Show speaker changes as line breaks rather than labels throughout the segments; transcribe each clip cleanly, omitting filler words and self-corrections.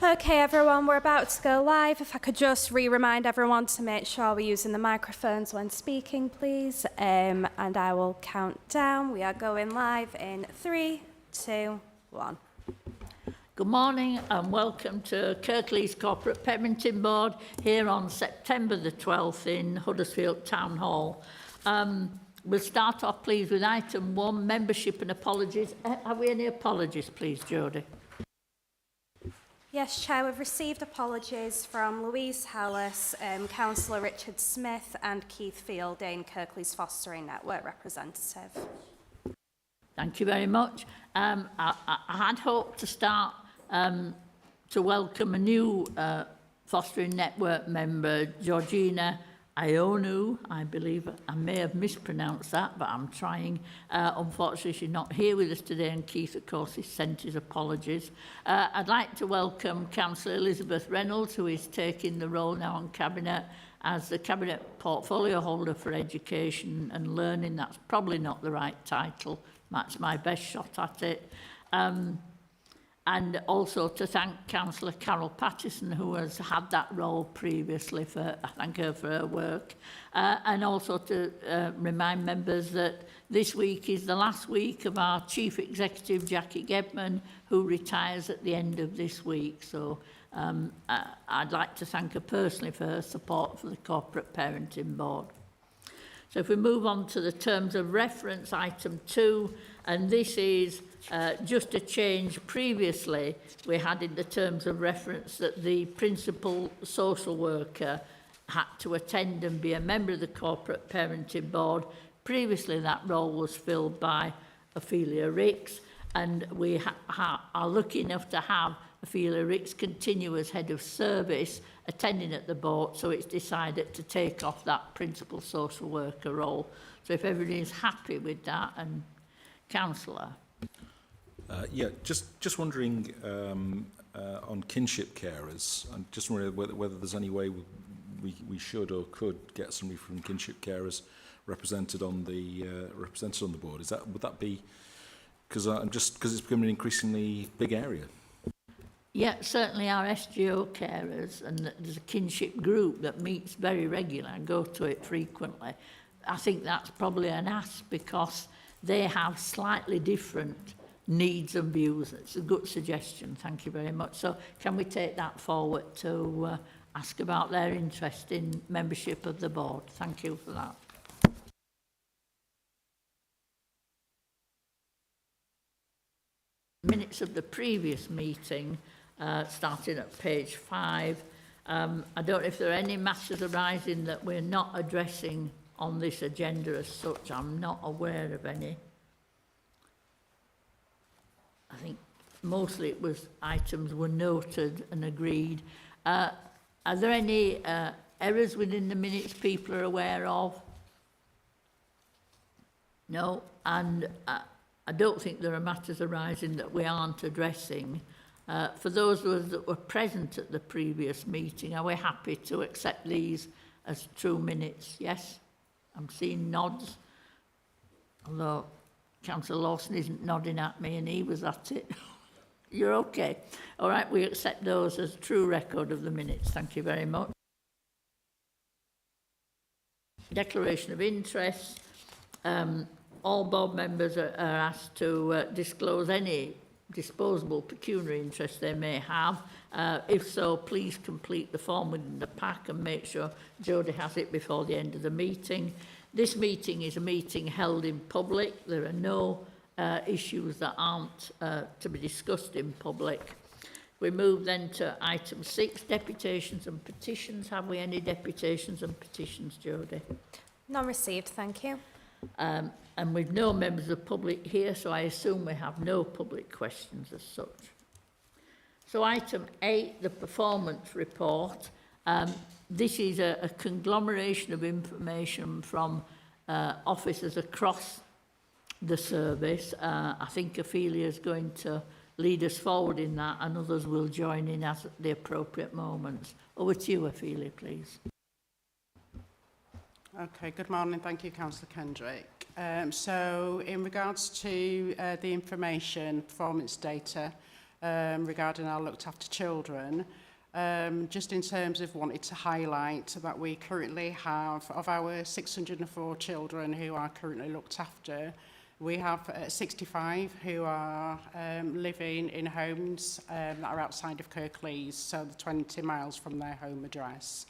Okay, everyone, we're about to go live. If I could just remind everyone to make sure we're using the microphones when speaking, please. And I will count down. We are going live in 3, 2, 1.
Good morning and welcome to Kirklees Corporate Parenting Board here on September the 12th in Huddersfield Town Hall. We'll start off, please, with item 1, membership and apologies. Have we any apologies, please, Jodie?
Yes, Chair, we've received apologies from Louise Hallis, Councillor Richard Smith and Keith Fielding, Kirklees Fostering Network representative.
Thank you very much. I had hoped to start to welcome a new Fostering Network member, Georgina Ionu. I believe I may have mispronounced that, but I'm trying. Unfortunately, she's not here with us today, and Keith, of course, has sent his apologies. I'd like to welcome Councillor Elizabeth Reynolds, who is taking the role now on Cabinet as the Cabinet Portfolio Holder for Education and Learning. That's probably not the right title. That's my best shot at it. And also to thank Councillor Carol Pattison, who has had that role previously. I thank her for her work. And also to remind members that this week is the last week of our Chief Executive, Jackie Gedman, who retires at the end of this week. So I'd like to thank her personally for her support for the Corporate Parenting Board. So if we move on to the terms of reference, item 2, and this is just a change. Previously, we had in the terms of reference that the principal social worker had to attend and be a member of the Corporate Parenting Board. Previously, that role was filled by Ophelia Ricks, and we are lucky enough to have Ophelia Ricks continue as Head of Service, attending at the board, so it's decided to take off that principal social worker role. So if everybody is happy with that, and Councillor.
Yeah, just wondering on kinship carers. I'm just wondering whether there's any way we should or could get somebody from kinship carers represented on the board. Would that be because it's becoming an increasingly big area?
Yeah, certainly our SGO carers, and there's a kinship group that meets very regularly. I go to it frequently. I think that's probably an ask because they have slightly different needs and views. It's a good suggestion. Thank you very much. So can we take that forward to ask about their interest in membership of the board? Thank you for that. Minutes of the previous meeting, starting at page 5. I don't know if there are any matters arising that we're not addressing on this agenda as such. I'm not aware of any. I think mostly it was items were noted and agreed. Are there any errors within the minutes people are aware of? No, and I don't think there are matters arising that we aren't addressing. For those of us that were present at the previous meeting, are we happy to accept these as true minutes? Yes? I'm seeing nods, although Councillor Lawson isn't nodding at me and he was at it. You're okay. All right, we accept those as true record of the minutes. Thank you very much. Declaration of interest. All board members are asked to disclose any disposable pecuniary interest they may have. If so, please complete the form within the pack and make sure Jodie has it before the end of the meeting. This meeting is a meeting held in public. There are no issues that aren't to be discussed in public. We move then to item 6, deputations and petitions. Have we any deputations and petitions, Jodie?
None received, thank you.
And with no members of the public here, so I assume we have no public questions as such. So item 8, the performance report. This is a conglomeration of information from officers across the service. I think Ophelia is going to lead us forward in that, and others will join in at the appropriate moments. Over to you, Ophelia, please.
Okay, good morning. Thank you, Councillor Kendrick. So in regards to the information, performance data, regarding our looked after children. Just in terms of wanted to highlight that we currently have, of our 604 children who are currently looked after, we have 65 who are living in homes that are outside of Kirklees, so the 20 miles from their home address.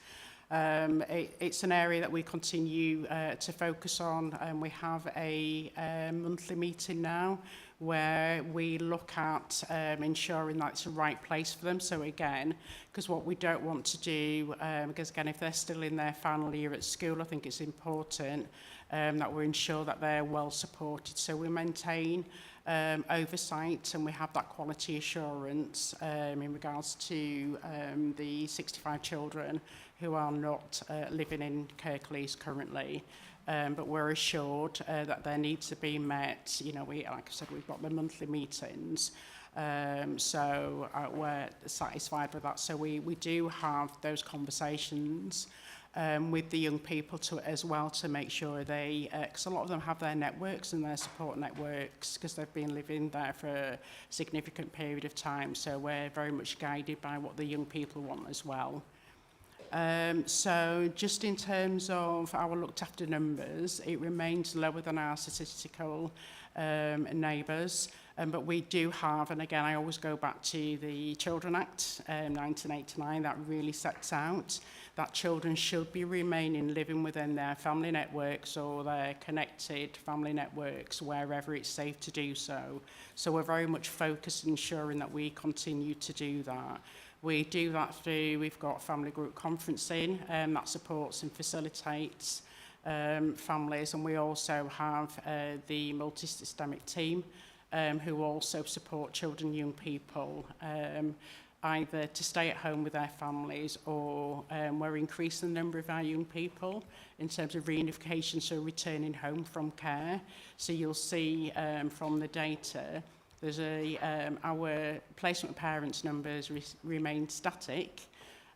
It's an area that we continue to focus on, and we have a monthly meeting now where we look at ensuring that it's the right place for them. So again, because what we don't want to do, because again, if they're still in their final year at school, I think it's important that we ensure that they're well supported. So we maintain oversight and we have that quality assurance in regards to the 65 children who are not living in Kirklees currently. But we're assured that their needs are being met. You know, like I said, we've got the monthly meetings, so we're satisfied with that. So we do have those conversations with the young people as well to make sure they, because a lot of them have their networks and their support networks because they've been living there for a significant period of time. So we're very much guided by what the young people want as well. So just in terms of our looked after numbers, it remains lower than our statistical neighbours, but we do have, and again I always go back to the Children Act 1989 that really sets out that children should be remaining living within their family networks or their connected family networks wherever it's safe to do so. So we're very much focused on ensuring that we continue to do that. We do that through, we've got family group conferencing that supports and facilitates families, and we also have the multi-systemic team who also support children and young people either to stay at home with their families or we're increasing the number of our young people in terms of reunification, so returning home from care. So you'll see from the data there's our placement parents numbers remain static,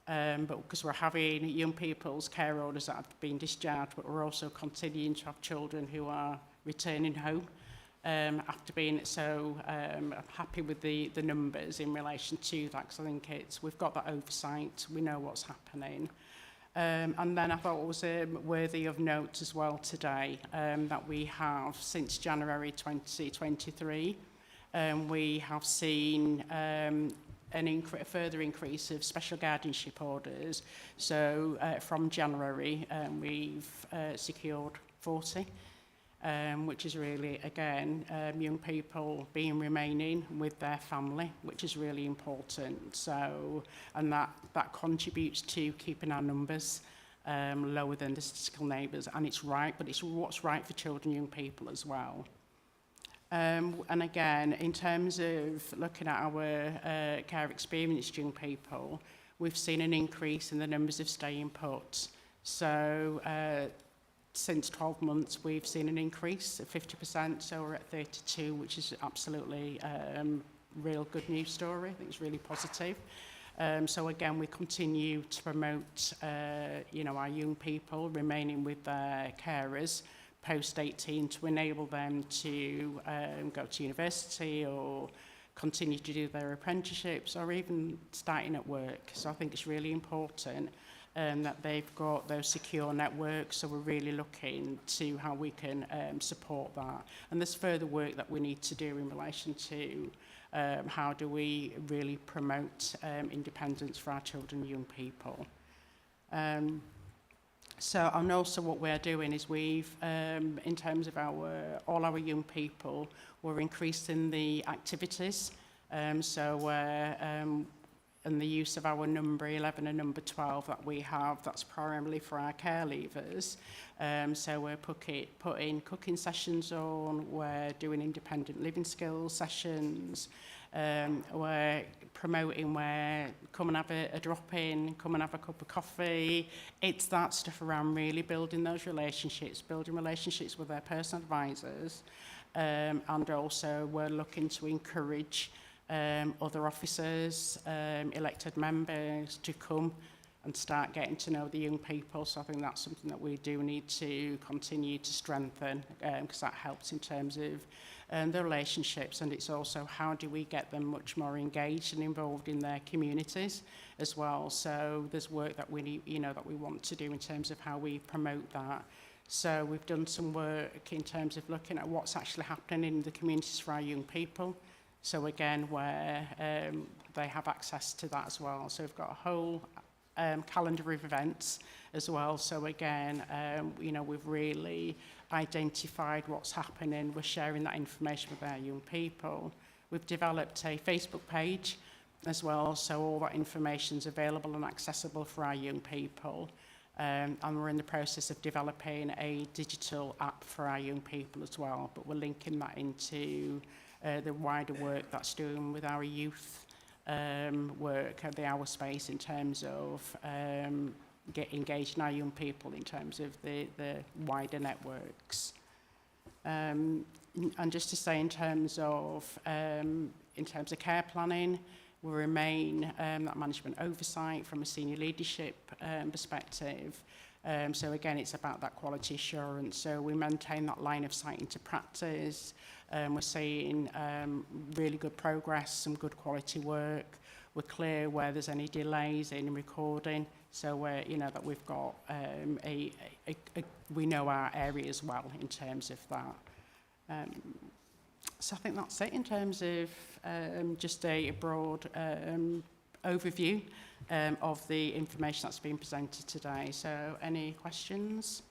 but because we're having young people's care orders that have been discharged, but we're also continuing to have children who are returning home after being so. I'm happy with the numbers in relation to that, because I think we've got that oversight, we know what's happening. And then I thought it was worthy of note as well today that we have, since January 2023, we have seen a further increase of special guardianship orders. So from January, we've secured 40, which is really, again, young people remaining with their family, which is really important. So, and that contributes to keeping our numbers lower than the statistical neighbours. And it's right, but it's what's right for children and young people as well. And again, in terms of looking at our care experienced young people, we've seen an increase in the numbers of staying put. So since 12 months, we've seen an increase of 50%, so we're at 32, which is absolutely real good news story. I think it's really positive. So again, we continue to promote our young people remaining with their carers post-18 to enable them to go to university or continue to do their apprenticeships or even starting at work. So I think it's really important that they've got those secure networks, so we're really looking to how we can support that. And there's further work that we need to do in relation to how do we really promote independence for our children and young people. So, and also what we're doing is we've, in terms of all our young people, we're increasing the activities. And the use of our number 11 and number 12 that we have, that's primarily for our care leavers. So we're putting cooking sessions on, we're doing independent living skills sessions, we're promoting where come and have a drop-in, come and have a cup of coffee. It's that stuff around really building those relationships, with their personal advisors, and also we're looking to encourage other officers, elected members to come and start getting to know the young people. So I think that's something that we do need to continue to strengthen, because that helps in terms of the relationships, and it's also how do we get them much more engaged and involved in their communities as well. So there's work that we need, that we want to do in terms of how we promote that. So we've done some work in terms of looking at what's actually happening in the communities for our young people. So again, where they have access to that as well. So we've got a whole calendar of events as well. So again, we've really identified what's happening. We're sharing that information with our young people. We've developed a Facebook page as well, so all that information's available and accessible for our young people. And we're in the process of developing a digital app for our young people as well, but we're linking that into the wider work that's doing with our youth work at the Hour Space in terms of engaging our young people in terms of the wider networks. And just to say in terms of care planning, we remain that management oversight from a senior leadership perspective. So again, it's about that quality assurance. So we maintain that line of sight into practice. We're seeing really good progress, some good quality work. We're clear where there's any delays in recording. So we're, that we've got we know our areas well in terms of that. So I think that's it in terms of just a broad overview of the information that's been presented today. So any questions?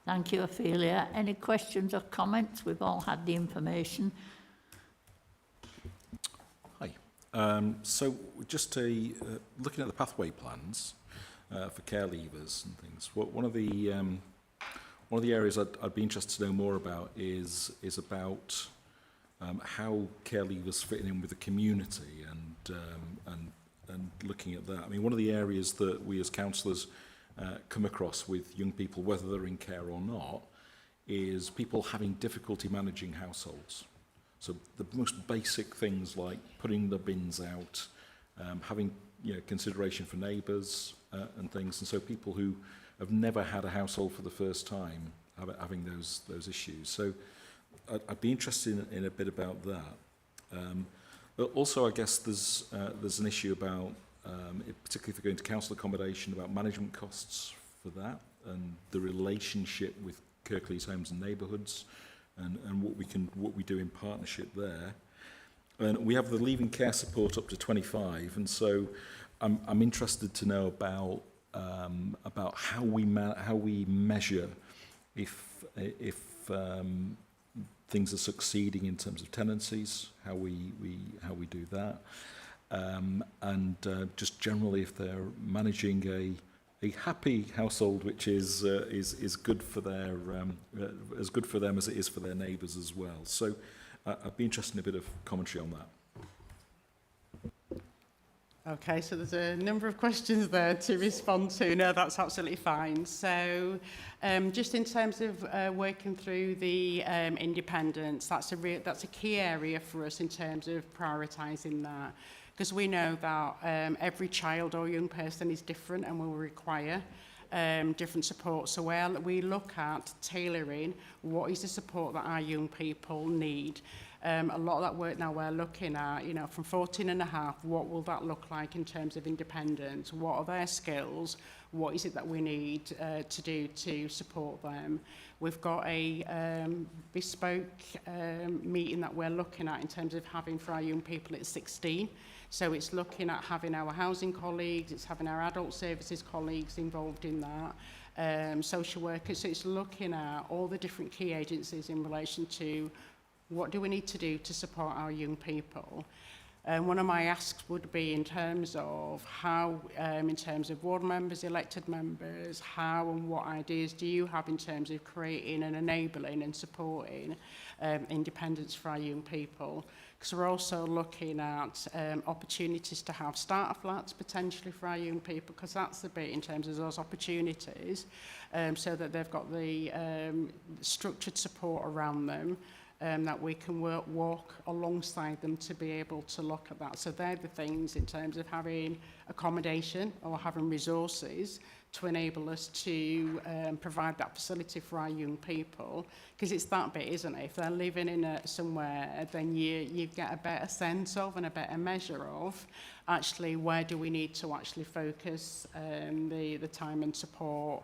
Thank you, Ophelia. Any questions or comments? We've all had the information.
Hi. So just looking at the pathway plans for care leavers and things, one of the areas I'd be interested to know more about is about how care leavers fit in with the community and looking at that. I mean, one of the areas that we as counsellors come across with young people, whether they're in care or not, is people having difficulty managing households. So the most basic things like putting the bins out, having consideration for neighbours and things. And so people who have never had a household for the first time having those issues. So I'd be interested in a bit about that. But also, I guess there's an issue about, particularly if you're going to council accommodation, about management costs for that and the relationship with Kirklees Homes and Neighbourhoods and what we do in partnership there. And we have the leaving care support up to 25, and so I'm interested to know about how we measure if things are succeeding in terms of tenancies, how we do that, and just generally if they're managing a happy household, which is good for their as good for them as it is for their neighbours as well. So I'd be interested in a bit of commentary on that.
Okay, so there's a number of questions there to respond to. No, that's absolutely fine. So just in terms of working through the independence, that's a key area for us in terms of prioritising that, because we know that every child or young person is different and will require different support. So we look at tailoring what is the support that our young people need. A lot of that work now we're looking at, from 14 and a half, what will that look like in terms of independence? What are their skills? What is it that we need to do to support them? We've got a bespoke meeting that we're looking at in terms of having for our young people at 16. So it's looking at having our housing colleagues, it's having our adult services colleagues involved in that, social workers. So it's looking at all the different key agencies in relation to what do we need to do to support our young people. And one of my asks would be in terms of how, in terms of ward members, elected members, how and what ideas do you have in terms of creating and enabling and supporting independence for our young people? Because we're also looking at opportunities to have starter flats potentially for our young people, because that's the bit in terms of those opportunities, so that they've got the structured support around them. that we can walk alongside them to be able to look at that. So they're the things in terms of having accommodation or having resources to enable us to provide that facility for our young people, because it's that bit, isn't it? If they're living in somewhere, then you get a better sense of and a better measure of actually where do we need to actually focus the time and support,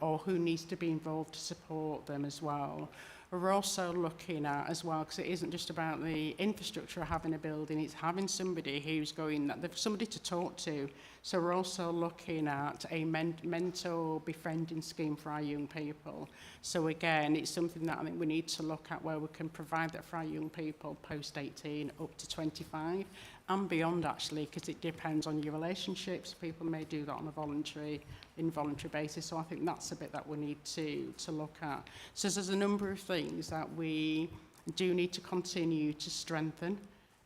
or who needs to be involved to support them as well. We're also looking at as well, because it isn't just about the infrastructure of having a building, it's having somebody who's going, somebody to talk to. So we're also looking at a mentor befriending scheme for our young people. So again, it's something that I think we need to look at where we can provide that for our young people post 18 up to 25 and beyond actually, because it depends on your relationships. People may do that on a involuntary basis. So I think that's a bit that we need to look at. So there's a number of things that we do need to continue to strengthen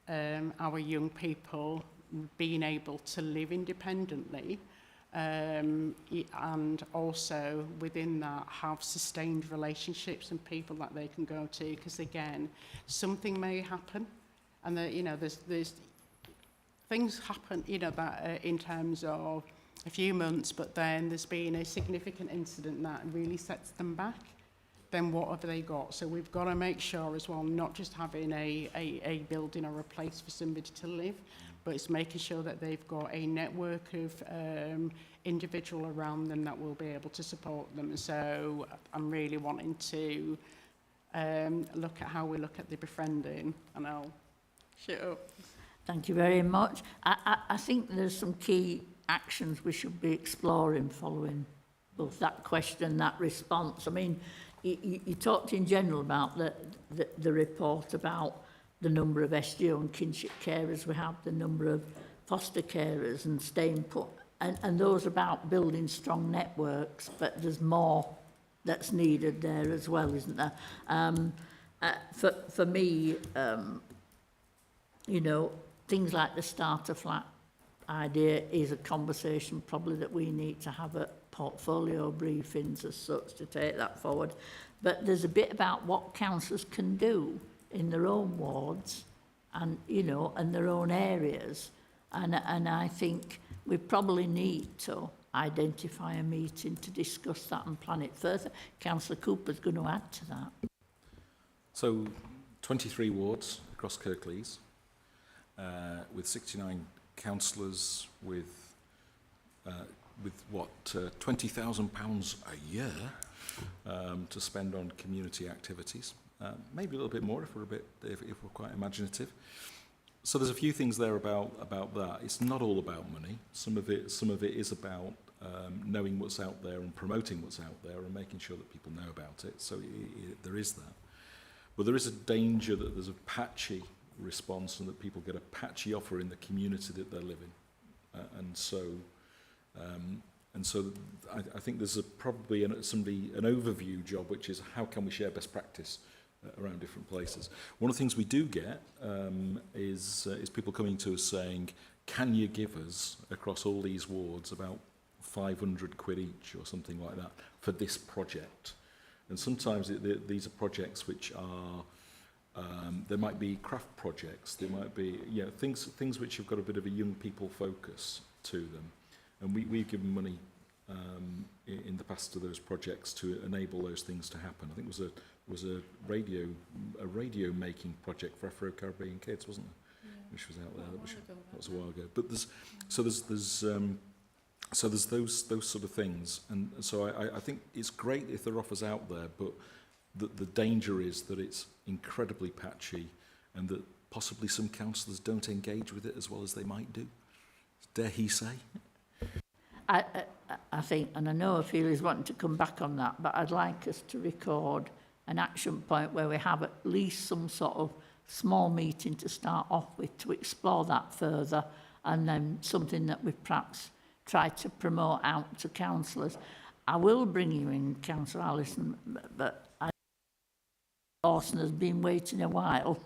our young people being able to live independently, and also within that have sustained relationships and people that they can go to, because again, something may happen, and there's things happen, that in terms of a few months, but then there's been a significant incident that really sets them back. Then what have they got? So we've got to make sure as well, not just having a building or a place for somebody to live, but it's making sure that they've got a network of individual around them that will be able to support them. So I'm really wanting to look at how we look at the befriending, and I'll shut up.
Thank you very much. I think there's some key actions we should be exploring following both that question and that response. I mean, you talked in general about the report about the number of SGO and kinship carers we have, the number of foster carers and staying put, and those about building strong networks, but there's more that's needed there as well, isn't there? For me, things like the starter flat idea is a conversation probably that we need to have at portfolio briefings as such to take that forward. But there's a bit about what councillors can do in their own wards and, and their own areas. And I think we probably need to identify a meeting to discuss that and plan it further. Councillor Cooper's going to add to that.
So 23 wards across Kirklees, with 69 councillors, with what, £20,000 a year to spend on community activities. Maybe a little bit more if we're quite imaginative. So there's a few things there about that. It's not all about money. Some of it is about knowing what's out there and promoting what's out there and making sure that people know about it. So there is that. But there is a danger that there's a patchy response and that people get a patchy offer in the community that they're living. And so I think there's probably an overview job, which is how can we share best practice around different places. One of the things we do get is people coming to us saying, can you give us across all these wards about 500 quid each or something like that for this project? And sometimes these are projects which are there might be craft projects, there might be things which have got a bit of a young people focus to them, and we've given money in the past to those projects to enable those things to happen. I think it was a radio making project for Afro-Caribbean kids, wasn't it? Yeah. Which was out there. That was a while ago. But there's those sort of things, and so I think it's great if there are offers out there, but the danger is that it's incredibly patchy, and that possibly some councillors don't engage with it as well as they might do. Dare he say?
I think, and I know Ophelia's wanting to come back on that, but I'd like us to record an action point where we have at least some sort of small meeting to start off with to explore that further, and then something that we perhaps try to promote out to councillors. I will bring you in, Councillor Allison, but Orson has been waiting a while.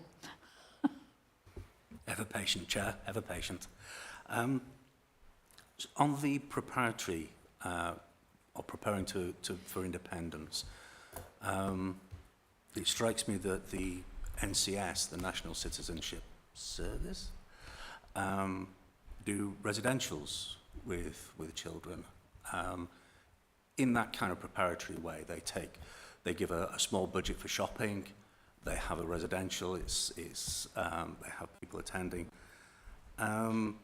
Ever patient, Chair, ever patient. On the preparatory, or preparing for independence, It strikes me that the NCS, the National Citizenship Service, do residentials with children. In that kind of preparatory way, they give a small budget for shopping. They have a residential. They have people attending, and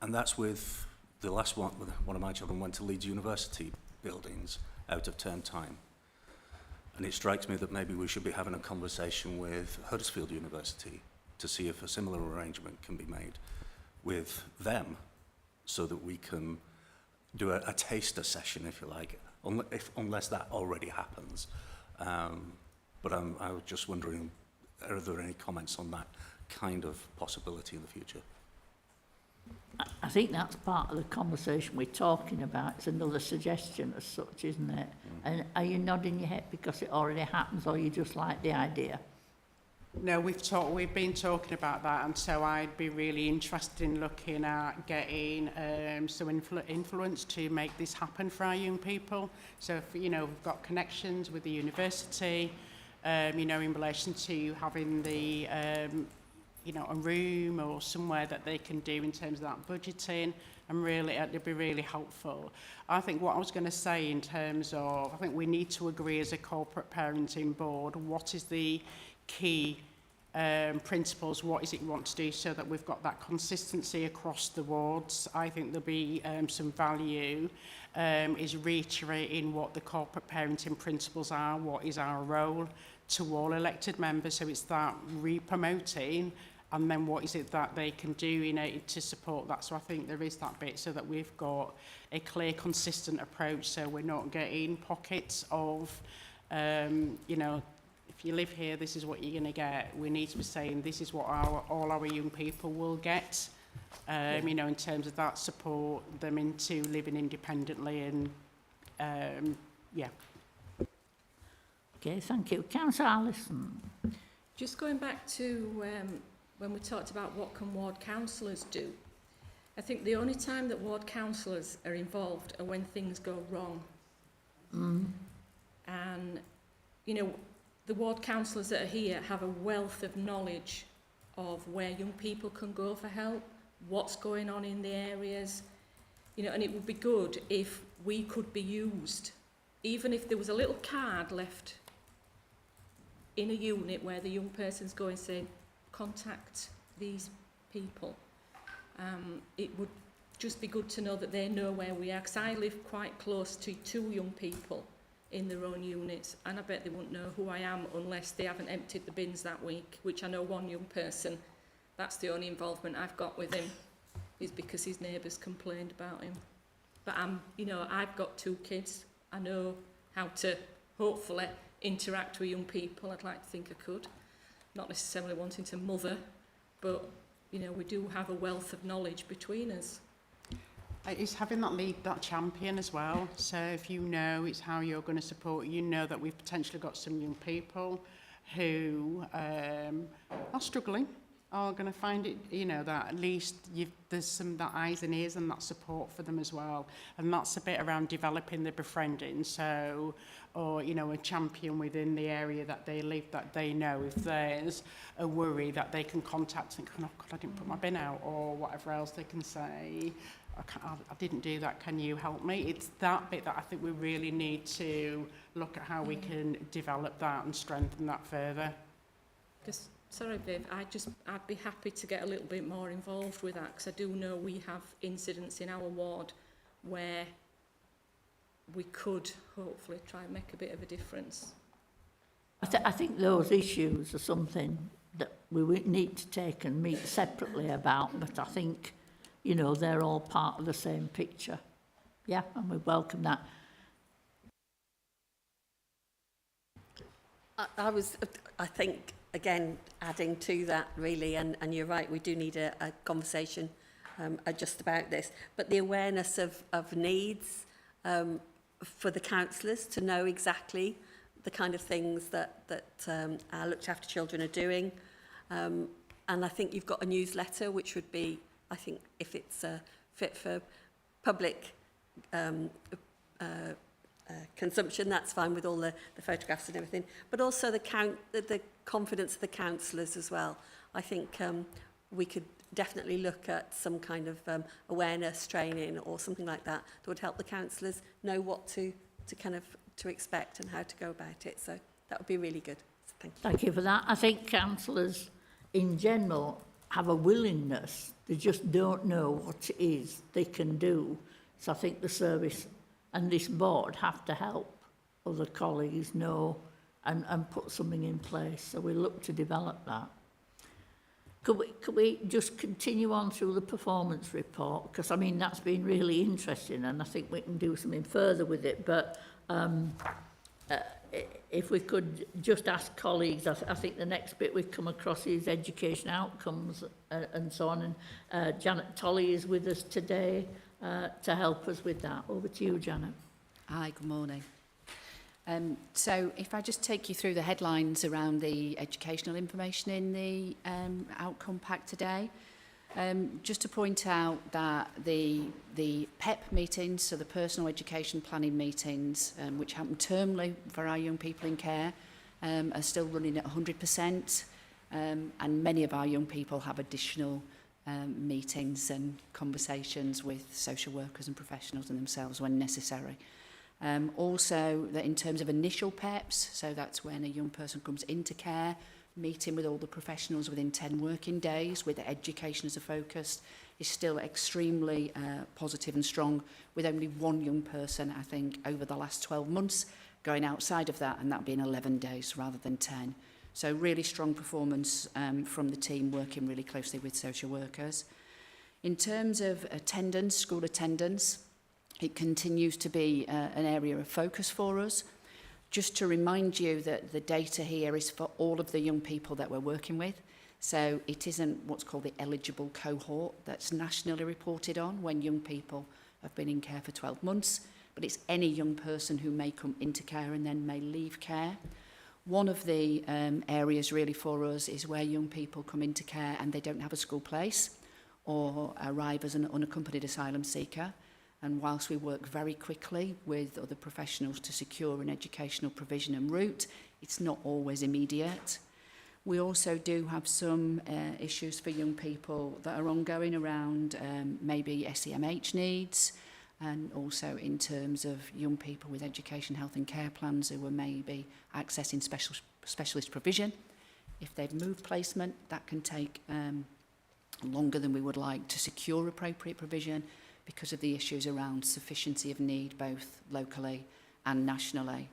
that's with the last one. One of my children went to Leeds University buildings out of term time, and it strikes me that maybe we should be having a conversation with Huddersfield University to see if a similar arrangement can be made with them, so that we can do a taster session, if you like, unless that already happens. But I was just wondering, are there any comments on that kind of possibility in the future?
I think that's part of the conversation we're talking about. It's another suggestion as such, isn't it? And are you nodding your head because it already happens, or you just like the idea?
No, we've been talking about that, and so I'd be really interested in looking at getting some influence to make this happen for our young people. So if, you know, we've got connections with the university, you know, in relation to having the you know, a room or somewhere that they can do in terms of that budgeting, and really it'd be really helpful. I think what I was going to say in terms of, I think we need to agree as a corporate parenting board, what is the key principles, what is it you want to do, so that we've got that consistency across the wards. I think there'll be some value is reiterating what the corporate parenting principles are, what is our role to all elected members. So it's that re-promoting, and then what is it that they can do, you know, to support that. So I think there is that bit, so that we've got a clear, consistent approach, so we're not getting pockets of, you know, if you live here, this is what you're going to get. We need to be saying this is what all our young people will get, you know, in terms of that, support them into living independently, and yeah.
Okay, thank you. Councillor Allison.
Just going back to when we talked about what can ward councillors do, I think the only time that ward councillors are involved are when things go wrong. And, you know, the ward councillors that are here have a wealth of knowledge of where young people can go for help, what's going on in the areas, you know, and it would be good if we could be used, even if there was a little card left in a unit where the young person's going saying, contact these people. It would just be good to know that they know where we are, because I live quite close to 2 young people in their own units, and I bet they wouldn't know who I am unless they haven't emptied the bins that week, which I know one young person, that's the only involvement I've got with him, is because his neighbours complained about him. But you know, I've got 2 kids. I know how to hopefully interact with young people. I'd like to think I could. Not necessarily wanting to mother, but you know, we do have a wealth of knowledge between us.
It's having that lead, that champion as well. So if you know it's how you're going to support, you know that we've potentially got some young people who are struggling, are going to find it, you know, that at least there's some that eyes and ears and that support for them as well. And that's a bit around developing the befriending. So, or, you know, a champion within the area that they live, that they know if there's a worry that they can contact and go, oh God, I didn't put my bin out, or whatever else they can say. I didn't do that, can you help me? It's that bit that I think we really need to look at how we can develop that and strengthen that further.
Because, sorry Viv, I'd be happy to get a little bit more involved with that, because I do know we have incidents in our ward where we could hopefully try and make a bit of a difference.
I think those issues are something that we would need to take and meet separately about, but I think, you know, they're all part of the same picture. Yeah, and we welcome that.
I think, again, adding to that really, and you're right, we do need a conversation just about this, but the awareness of needs for the councillors to know exactly the kind of things that our looked after children are doing. And I think you've got a newsletter, which would be, I think, if it's fit for public consumption. That's fine with all the photographs and everything. But also the confidence of the counsellors as well. I think we could definitely look at some kind of awareness training or something like that would help the counsellors know what to expect and how to go about it. So that would be really good. So thank you.
Thank you for that. I think councillors in general have a willingness. They just don't know what it is they can do. So I think the service and this board have to help other colleagues know and put something in place. So we look to develop that. Could we just continue on through the performance report? Because, I mean, that's been really interesting and I think we can do something further with it. But if we could just ask colleagues, I think the next bit we've come across is education outcomes and so on. And Janet Tolley is with us today to help us with that. Over to you, Janet.
Hi, good morning. So if I just take you through the headlines around the educational information in the outcome pack today, just to point out that the PEP meetings, so the personal education planning meetings, which happen termly for our young people in care, are still running at 100%, and many of our young people have additional meetings and conversations with social workers and professionals and themselves when necessary. Also, that in terms of initial PEPs, so that's when a young person comes into care, meeting with all the professionals within 10 working days with education as a focus, is still extremely positive and strong, with only one young person, I think, over the last 12 months going outside of that, and that being 11 days rather than 10. So really strong performance from the team working really closely with social workers. In terms of attendance, school attendance, it continues to be an area of focus for us. Just to remind you that the data here is for all of the young people that we're working with. So it isn't what's called the eligible cohort that's nationally reported on when young people have been in care for 12 months, but it's any young person who may come into care and then may leave care. One of the areas really for us is where young people come into care and they don't have a school place or arrive as an unaccompanied asylum seeker. And whilst we work very quickly with other professionals to secure an educational provision and route, it's not always immediate. We also do have some issues for young people that are ongoing around maybe SEMH needs, and also in terms of young people with education, health and care plans who are maybe accessing specialist provision. If they've moved placement, that can take longer than we would like to secure appropriate provision, because of the issues around sufficiency of need, both locally and nationally.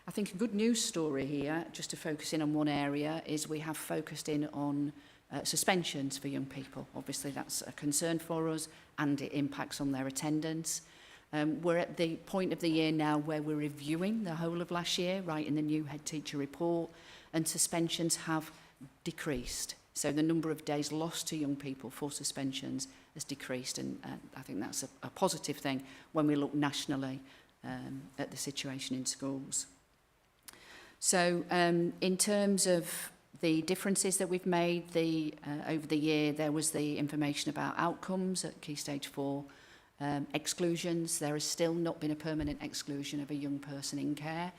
I think a good news story here, just to focus in on one area, is we have focused in on suspensions for young people. Obviously, that's a concern for us, and it impacts on their attendance. We're at the point of the year now where we're reviewing the whole of last year, writing the new head teacher report, and suspensions have decreased. So the number of days lost to young people for suspensions has decreased, and I think that's a positive thing when we look nationally at the situation in schools. So in terms of the differences that we've made over the year, there was the information about outcomes at Key Stage 4, exclusions. There has still not been a permanent exclusion of a young person in care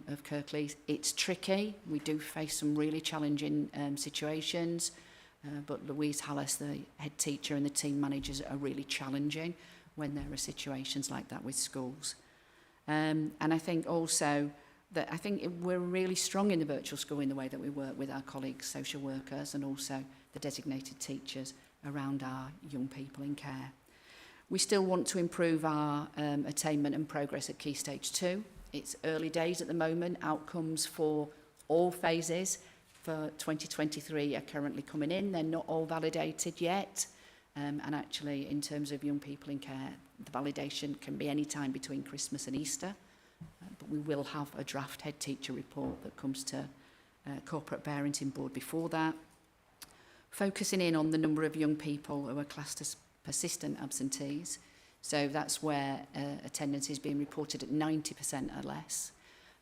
of Kirklees. It's tricky. We do face some really challenging situations. But Louise Hallis, the head teacher, and the team managers are really challenging when there are situations like that with schools. And I think also that we're really strong in the virtual school in the way that we work with our colleagues, social workers, and also the designated teachers around our young people in care. We still want to improve our attainment and progress at Key Stage 2. It's early days at the moment. Outcomes for all phases for 2023 are currently coming in. They're not all validated yet. And actually, in terms of young people in care, the validation can be any time between Christmas and Easter. But we will have a draft head teacher report that comes to corporate parenting board before that. Focusing in on the number of young people who are classed as persistent absentees. So that's where attendance is being reported at 90% or less.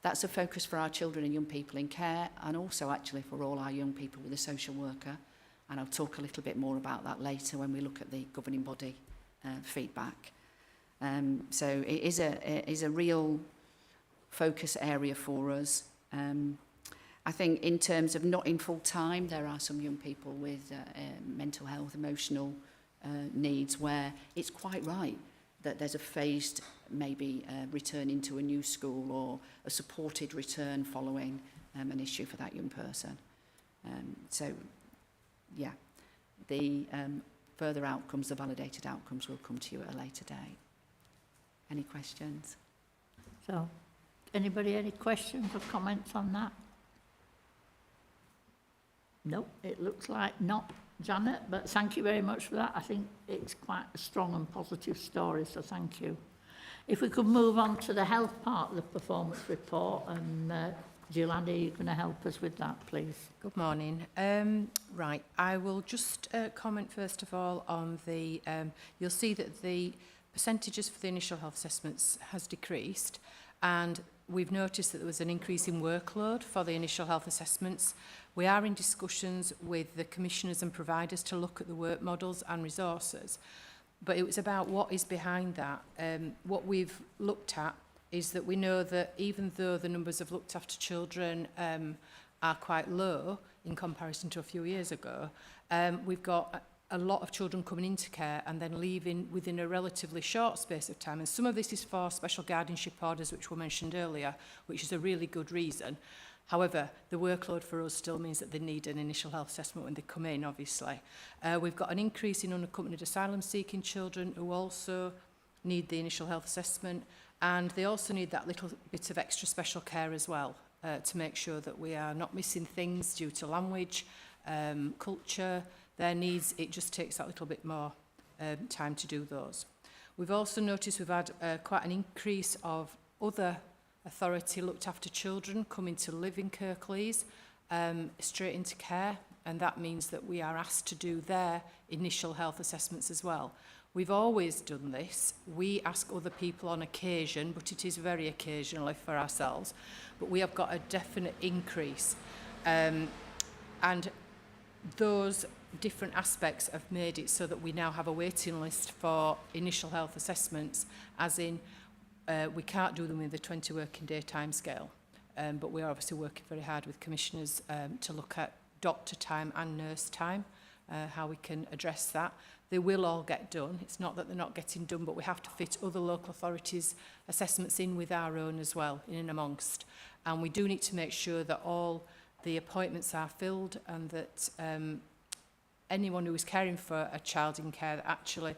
That's a focus for our children and young people in care, and also actually for all our young people with a social worker. And I'll talk a little bit more about that later when we look at the governing body feedback. So it is a real focus area for us. I think in terms of not in full time, there are some young people with mental health, emotional needs where it's quite right that there's a phased maybe return into a new school or a supported return following an issue for that young person. So, yeah, the further outcomes, the validated outcomes will come to you at a later date. Any questions?
So, anybody, any questions or comments on that? No, it looks like not, Janet, but thank you very much for that. I think it's quite a strong and positive story, so thank you. If we could move on to the health part of the performance report, and Giuliana, you're going to help us with that, please.
Good morning. Right, I will just comment first of all on the, you'll see that the percentages for the initial health assessments has decreased, and we've noticed that there was an increase in workload for the initial health assessments. We are in discussions with the commissioners and providers to look at the work models and resources, but it was about what is behind that. What we've looked at is that we know that even though the numbers of looked after children are quite low in comparison to a few years ago, we've got a lot of children coming into care and then leaving within a relatively short space of time. And some of this is for special guardianship orders, which were mentioned earlier, which is a really good reason. However, the workload for us still means that they need an initial health assessment when they come in, obviously. We've got an increase in unaccompanied asylum-seeking children who also need the initial health assessment, and they also need that little bit of extra special care as well to make sure that we are not missing things due to language, culture, their needs. It just takes that little bit more time to do those. We've also noticed we've had quite an increase of other authority looked after children coming to live in Kirklees straight into care, and that means that we are asked to do their initial health assessments as well. We've always done this. We ask other people on occasion, but it is very occasionally for ourselves. But we have got a definite increase. And those different aspects have made it so that we now have a waiting list for initial health assessments, as in we can't do them with the 20 working day timescale. But we are obviously working very hard with commissioners to look at doctor time and nurse time, how we can address that. They will all get done. It's not that they're not getting done, but we have to fit other local authorities' assessments in with our own as well, in and amongst. And we do need to make sure that all the appointments are filled, and that anyone who is caring for a child in care actually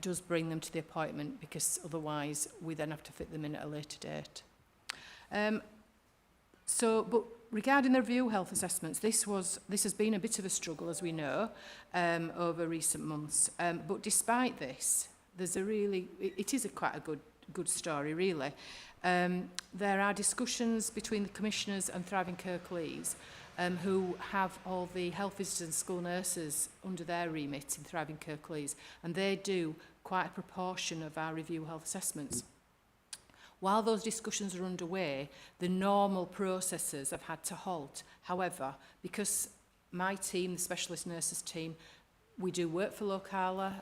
does bring them to the appointment, because otherwise we then have to fit them in at a later date. But regarding the review health assessments, this has been a bit of a struggle, as we know, over recent months. But despite this, it is quite a good story, really. There are discussions between the commissioners and Thriving Kirklees, who have all the health visitors and school nurses under their remit in Thriving Kirklees, and they do quite a proportion of our review health assessments. While those discussions are underway, the normal processes have had to halt. However, because my team, the specialist nurses team, we do work for Locala,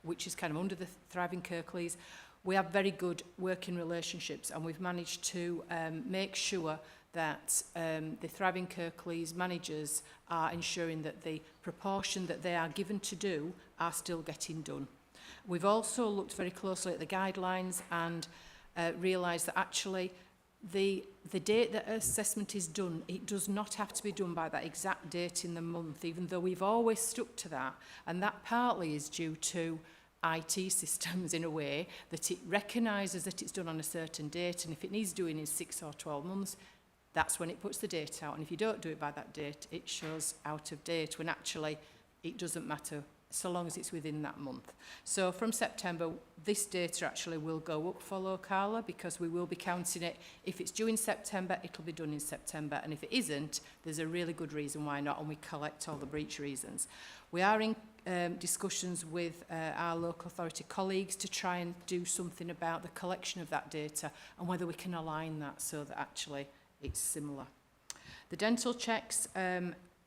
which is kind of under the Thriving Kirklees, we have very good working relationships, and we've managed to make sure that the Thriving Kirklees managers are ensuring that the proportion that they are given to do are still getting done. We've also looked very closely at the guidelines and realised that actually the date that assessment is done, it does not have to be done by that exact date in the month, even though we've always stuck to that. And that partly is due to IT systems, in a way, that it recognises that it's done on a certain date, and if it needs doing in 6 or 12 months, that's when it puts the date out. And if you don't do it by that date, it shows out of date, when actually it doesn't matter so long as it's within that month. So from September, this data actually will go up for Locala, because we will be counting it. If it's due in September, it'll be done in September. And if it isn't, there's a really good reason why not, and we collect all the breach reasons. We are in discussions with our local authority colleagues to try and do something about the collection of that data and whether we can align that so that actually it's similar. The dental checks,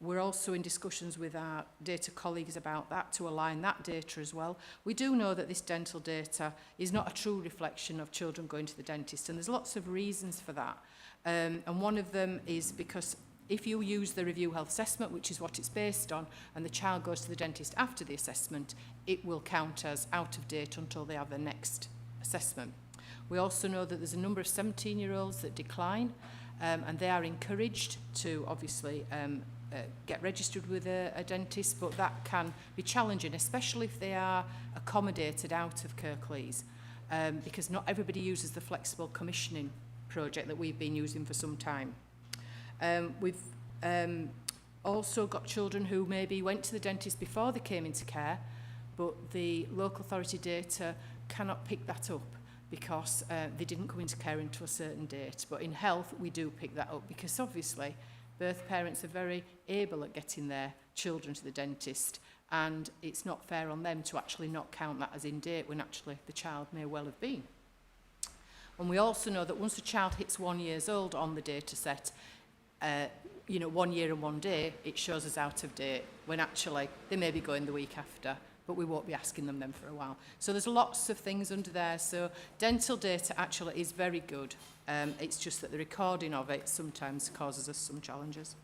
we're also in discussions with our data colleagues about that to align that data as well. We do know that this dental data is not a true reflection of children going to the dentist, and there's lots of reasons for that. And one of them is because if you use the review health assessment, which is what it's based on, and the child goes to the dentist after the assessment, it will count as out of date until they have their next assessment. We also know that there's a number of 17-year-olds that decline, and they are encouraged to obviously get registered with a dentist, but that can be challenging, especially if they are accommodated out of Kirklees, because not everybody uses the flexible commissioning project that we've been using for some time. We've also got children who maybe went to the dentist before they came into care, but the local authority data cannot pick that up because they didn't come into care until a certain date. But in health, we do pick that up because obviously birth parents are very able at getting their children to the dentist, and it's not fair on them to actually not count that as in date when actually the child may well have been. And we also know that once a child hits 1 year old on the data set, 1 year and 1 day, it shows us out of date when actually they may be going the week after, but we won't be asking them then for a while. So there's lots of things under there. So dental data actually is very good. It's just that the recording of it sometimes causes us some challenges.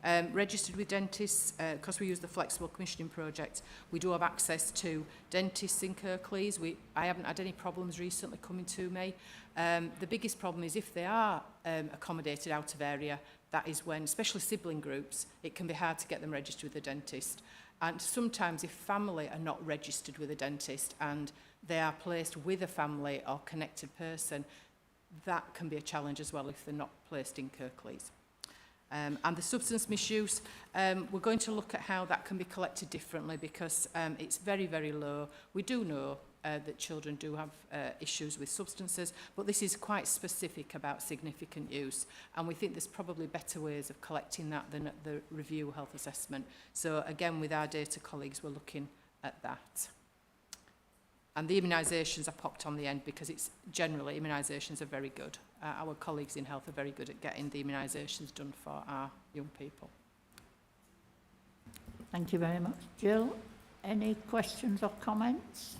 Registered with dentists, because we use the flexible commissioning project, we do have access to dentists in Kirklees. I haven't had any problems recently coming to me. The biggest problem is if they are accommodated out of area, that is when, especially sibling groups, it can be hard to get them registered with a dentist. And sometimes if family are not registered with a dentist and they are placed with a family or connected person, that can be a challenge as well if they're not placed in Kirklees. And the substance misuse, we're going to look at how that can be collected differently because it's very, very low. We do know that children do have issues with substances, but this is quite specific about significant use. And we think there's probably better ways of collecting that than at the review health assessment. So again, with our data colleagues, we're looking at that. And the immunisations are popped on the end because it's generally immunisations are very good. Our colleagues in health are very good at getting the immunisations done for our young people.
Thank you very much. Jill, any questions or comments?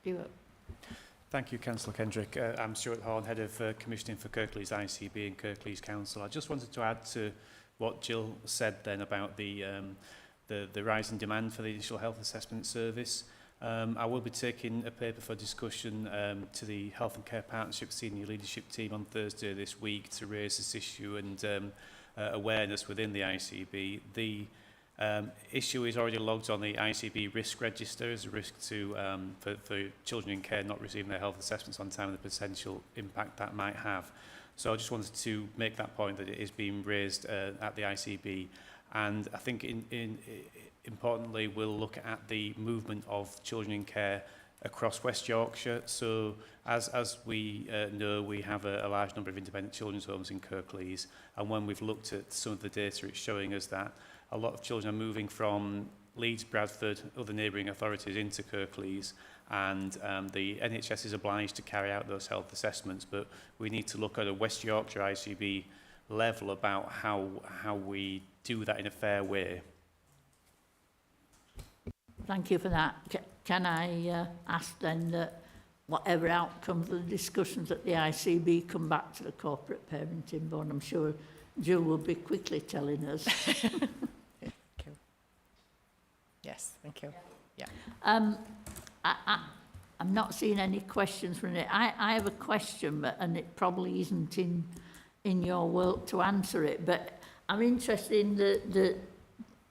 Stuart.
Thank you, Councillor Kendrick. I'm Stuart Horn, Head of Commissioning for Kirklees ICB and Kirklees Council. I just wanted to add to what Jill said then about the rise in demand for the initial health assessment service. I will be taking a paper for discussion to the Health and Care Partnership Senior Leadership Team on Thursday this week to raise this issue and awareness within the ICB. The issue is already logged on the ICB risk register as a risk to for children in care not receiving their health assessments on time and the potential impact that might have. So I just wanted to make that point that it is being raised at the ICB, and I think importantly we'll look at the movement of children in care across West Yorkshire. So as we know, we have a large number of independent children's homes in Kirklees, and when we've looked at some of the data, it's showing us that a lot of children are moving from Leeds, Bradford, other neighbouring authorities into Kirklees, and the NHS is obliged to carry out those health assessments, but we need to look at a West Yorkshire ICB level about how we do that in a fair way.
Thank you for that. Can I ask then that whatever outcomes of the discussions at the ICB come back to the corporate parenting board? I'm sure Jill will be quickly telling us.
Thank you. Yes, thank you. Yeah.
I'm not seeing any questions from it. I have a question, and it probably isn't in your world to answer it, but I'm interested in the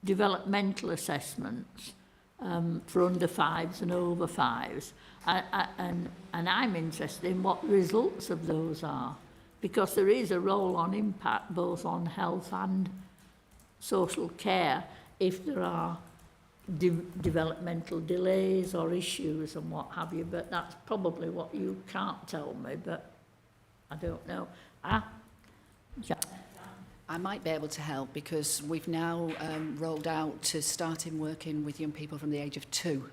developmental assessments for under fives and over fives, and I'm interested in what the results of those are, because there is a roll-on impact both on health and social care if there are developmental delays or issues and what have you, but that's probably what you can't tell me, but I don't know.
I might be able to help because we've now rolled out to starting working with young people from the age of 2.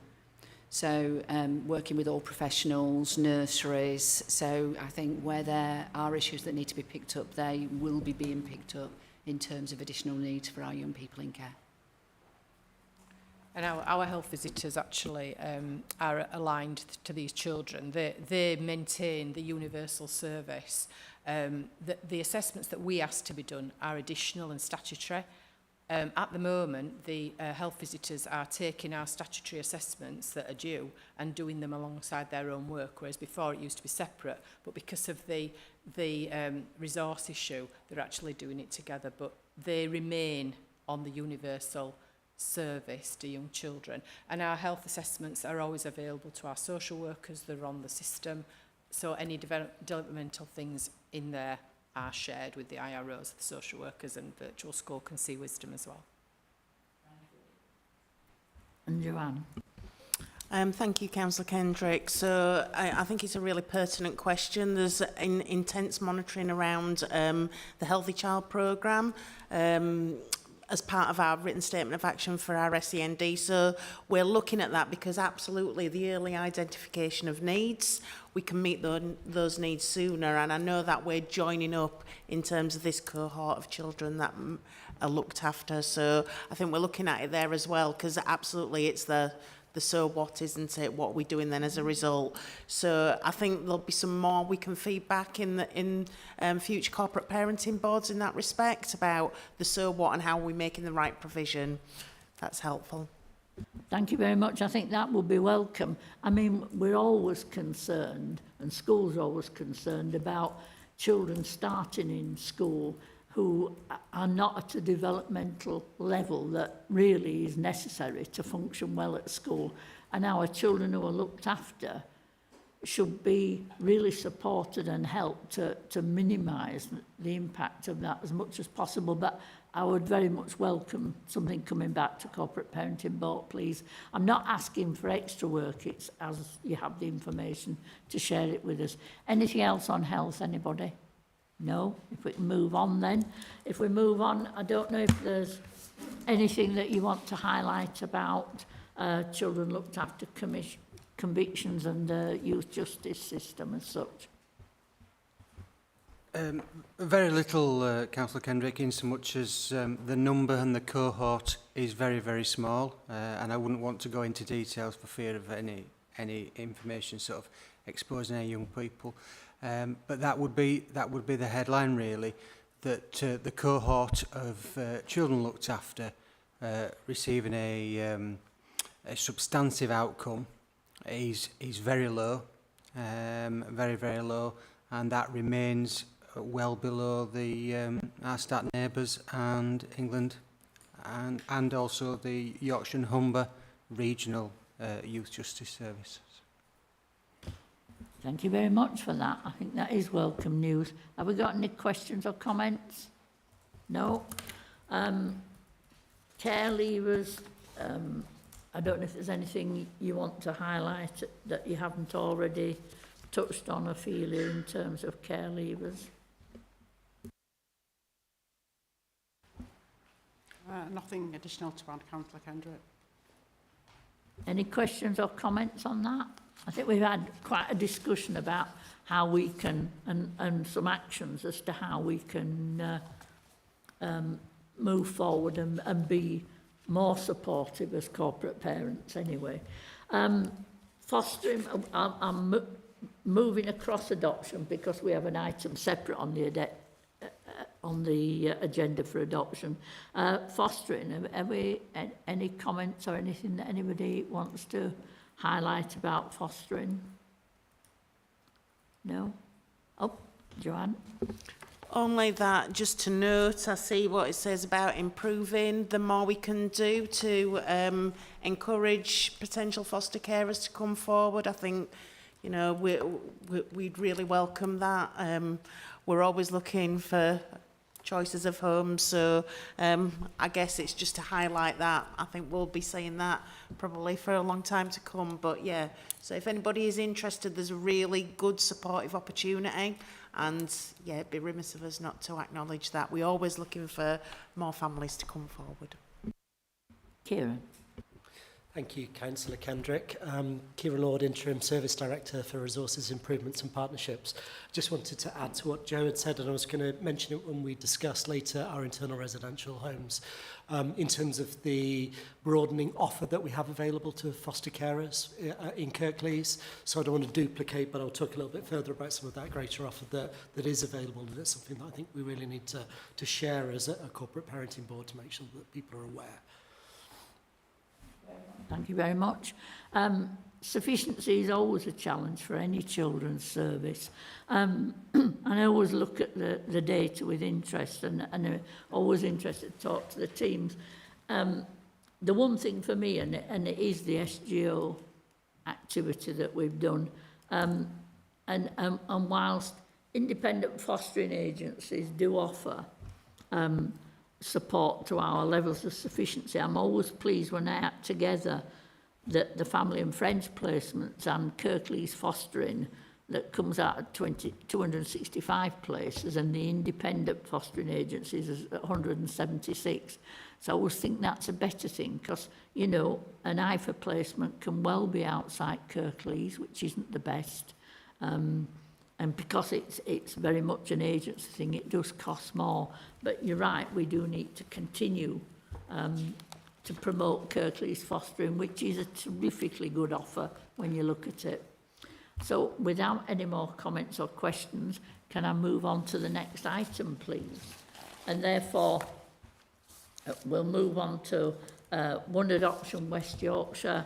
So working with all professionals, nurseries. So I think where there are issues that need to be picked up, they will be being picked up in terms of additional needs for our young people in care.
And our health visitors actually are aligned to these children. They maintain the universal service. The assessments that we ask to be done are additional and statutory. At the moment, the health visitors are taking our statutory assessments that are due and doing them alongside their own work, whereas before it used to be separate. But because of the resource issue, they're actually doing it together. But they remain on the universal service to young children. And our health assessments are always available to our social workers. They're on the system. So any developmental things in there are shared with the IROs, the social workers, and Virtual School can see wisdom as well.
And Joanne?
Thank you, Councillor Kendrick. So I think it's a really pertinent question. There's intense monitoring around the Healthy Child programme as part of our written statement of action for our SEND. So we're looking at that because absolutely the early identification of needs, we can meet those needs sooner. And I know that we're joining up in terms of this cohort of children that are looked after. So I think we're looking at it there as well, because absolutely it's the so what, isn't it? What are we doing then as a result? So I think there'll be some more we can feed back in future corporate parenting boards in that respect about the so what and how we're making the right provision. That's helpful.
Thank you very much. I think that will be welcome. I mean, we're always concerned, and schools are always concerned about children starting in school who are not at a developmental level that really is necessary to function well at school. And our children who are looked after should be really supported and helped to minimise the impact of that as much as possible. But I would very much welcome something coming back to corporate parenting board, please. I'm not asking for extra work, it's as you have the information to share it with us. Anything else on health, anybody? No? If we can move on then. If we move on, I don't know if there's anything that you want to highlight about children looked after convictions and the youth justice system as such.
Very little, Councillor Kendrick, in so much as the number and the cohort is very, very small, and I wouldn't want to go into details for fear of any information sort of exposing any young people. But that would be the headline, really, that the cohort of children looked after receiving a substantive outcome is very low, very, very low, and that remains well below the our stat neighbours and England, and also the Yorkshire and Humber Regional Youth Justice Service.
Thank you very much for that. I think that is welcome news. Have we got any questions or comments? No? Care leavers, I don't know if there's anything you want to highlight that you haven't already touched on or feel in terms of care leavers.
Nothing additional to add, Councillor Kendrick.
Any questions or comments on that? I think we've had quite a discussion about how we can, and some actions as to how we can move forward and be more supportive as corporate parents anyway. Fostering, I'm moving across adoption because we have an item separate on the agenda for adoption. Fostering, have we any comments or anything that anybody wants to highlight about fostering? No? Oh, Joanne?
Only that, just to note, I see what it says about improving, the more we can do to encourage potential foster carers to come forward. I think, you know, we'd really welcome that. We're always looking for choices of homes, so I guess it's just to highlight that. I think we'll be saying that probably for a long time to come, but yeah, so if anybody is interested, there's a really good supportive opportunity, and yeah, it'd be remiss of us not to acknowledge that. We're always looking for more families to come forward.
Kieran?
Thank you, Councillor Kendrick. Kieran Lord, Interim Service Director for Resources Improvements and Partnerships. Just wanted to add to what Joe had said, and I was going to mention it when we discuss later our internal residential homes. In terms of the broadening offer that we have available to foster carers in Kirklees. So I don't want to duplicate, but I'll talk a little bit further about some of that greater offer that is available, and it's something that I think we really need to share as a corporate parenting board to make sure that people are aware.
Thank you very much. Sufficiency is always a challenge for any children's service. And I always look at the data with interest, and I'm always interested to talk to the teams. The one thing for me, and it is the SGO activity that we've done, and whilst independent fostering agencies do offer support to our levels of sufficiency, I'm always pleased when I add together that the family and friends placements and Kirklees fostering that comes out of 265 places, and the independent fostering agencies is 176. So I always think that's a better thing, because, you know, an IFA placement can well be outside Kirklees, which isn't the best. And because it's very much an agency thing, it does cost more. But you're right, we do need to continue to promote Kirklees fostering, which is a terrifically good offer when you look at it. So without any more comments or questions, can I move on to the next item, please? And therefore, we'll move on to One Adoption West Yorkshire.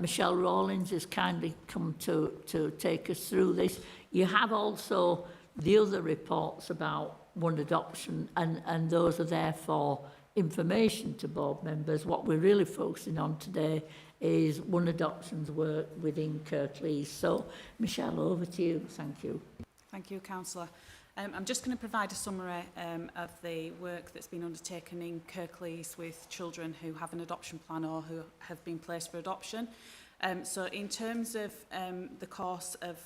Michelle Rawlins has kindly come to take us through this. You have also the other reports about One Adoption, and those are there for information to board members. What we're really focusing on today is One Adoption's work within Kirklees. So, Michelle, over to you. Thank you.
Thank you, Councillor. I'm just going to provide a summary of the work that's been undertaken in Kirklees with children who have an adoption plan or who have been placed for adoption. So in terms of the course of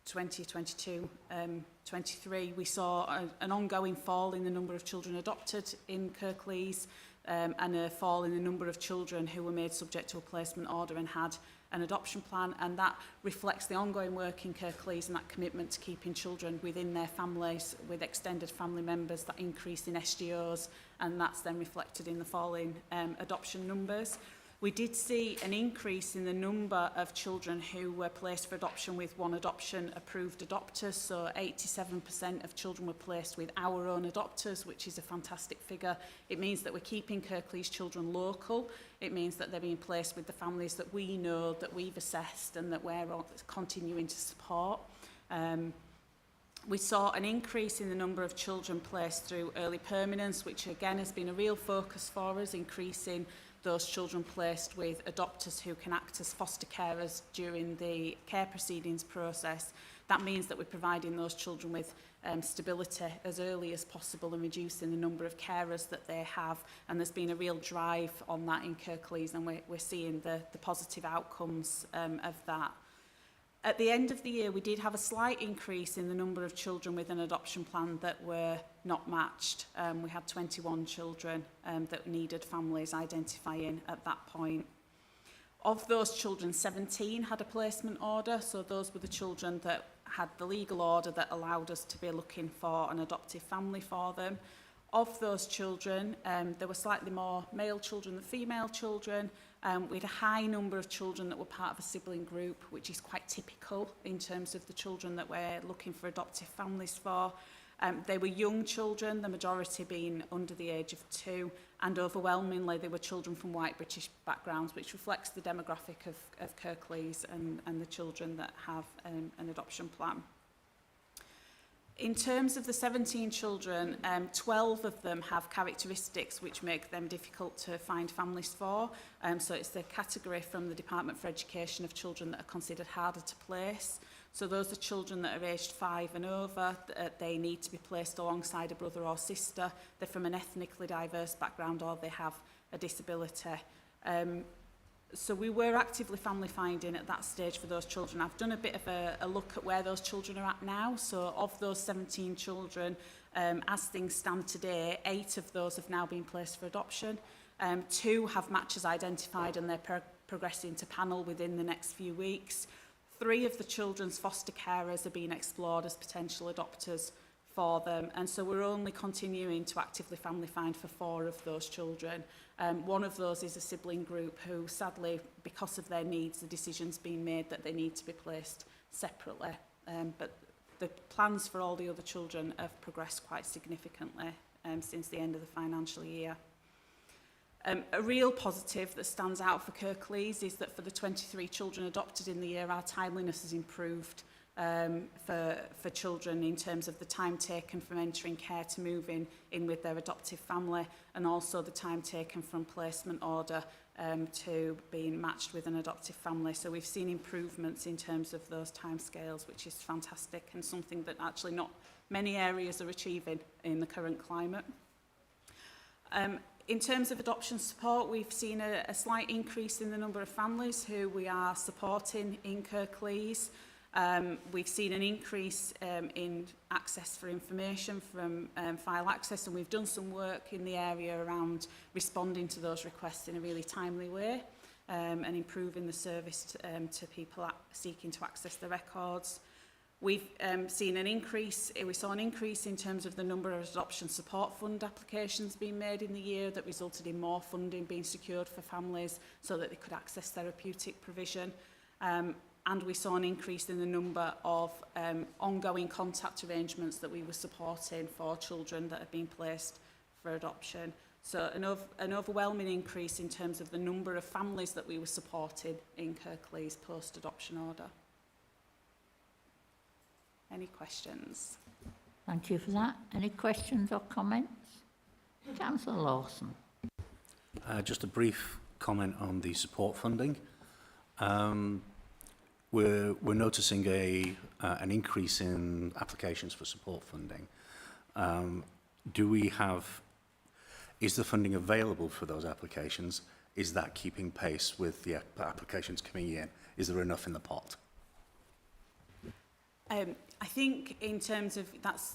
2022-23, we saw an ongoing fall in the number of children adopted in Kirklees, and a fall in the number of children who were made subject to a placement order and had an adoption plan, and that reflects the ongoing work in Kirklees and that commitment to keeping children within their families with extended family members, that increase in SGOs, and that's then reflected in the falling adoption numbers. We did see an increase in the number of children who were placed for adoption with One Adoption approved adopters. So 87% of children were placed with our own adopters, which is a fantastic figure. It means that we're keeping Kirklees children local. It means that they're being placed with the families that we know, that we've assessed, and that we're continuing to support. We saw an increase in the number of children placed through early permanence, which again has been a real focus for us, increasing those children placed with adopters who can act as foster carers during the care proceedings process. That means that we're providing those children with stability as early as possible and reducing the number of carers that they have. And there's been a real drive on that in Kirklees, and we're seeing the positive outcomes of that. At the end of the year, we did have a slight increase in the number of children with an adoption plan that were not matched. We had 21 children that needed families identifying at that point. Of those children, 17 had a placement order, so those were the children that had the legal order that allowed us to be looking for an adoptive family for them. Of those children, there were slightly more male children than female children. We had a high number of children that were part of a sibling group, which is quite typical in terms of the children that we're looking for adoptive families for. They were young children, the majority being under the age of 2, and overwhelmingly they were children from white British backgrounds, which reflects the demographic of Kirklees and the children that have an adoption plan. In terms of the 17 children, 12 of them have characteristics which make them difficult to find families for. So it's the category from the Department for Education of children that are considered harder to place. So those are children that are aged 5 and over. They need to be placed alongside a brother or sister. They're from an ethnically diverse background, or they have a disability. So we were actively family finding at that stage for those children. I've done a bit of a look at where those children are at now. So of those 17 children, as things stand today, 8 of those have now been placed for adoption. 2 have matches identified and they're progressing to panel within the next few weeks. 3 of the children's foster carers are being explored as potential adopters for them, and so we're only continuing to actively family find for 4 of those children. One of those is a sibling group who, sadly, because of their needs, the decision's been made that they need to be placed separately. But the plans for all the other children have progressed quite significantly since the end of the financial year. A real positive that stands out for Kirklees is that for the 23 children adopted in the year, our timeliness has improved for children in terms of the time taken from entering care to moving in with their adoptive family, and also the time taken from placement order to being matched with an adoptive family. So we've seen improvements in terms of those timescales, which is fantastic and something that actually not many areas are achieving in the current climate. In terms of adoption support, we've seen a slight increase in the number of families who we are supporting in Kirklees. We've seen an increase in access for information from file access, and we've done some work in the area around responding to those requests in a really timely way and improving the service to people seeking to access the records. We've seen an increase, we saw an increase in terms of the number of adoption support fund applications being made in the year that resulted in more funding being secured for families so that they could access therapeutic provision. And we saw an increase in the number of ongoing contact arrangements that we were supporting for children that have been placed for adoption. So an overwhelming increase in terms of the number of families that we were supporting in Kirklees post-adoption order. Any questions?
Thank you for that. Any questions or comments? Councillor Lawson.
Just a brief comment on the support funding. We're noticing an increase in applications for support funding. Is the funding available for those applications? Is that keeping pace with the applications coming in? Is there enough in the pot?
I think in terms of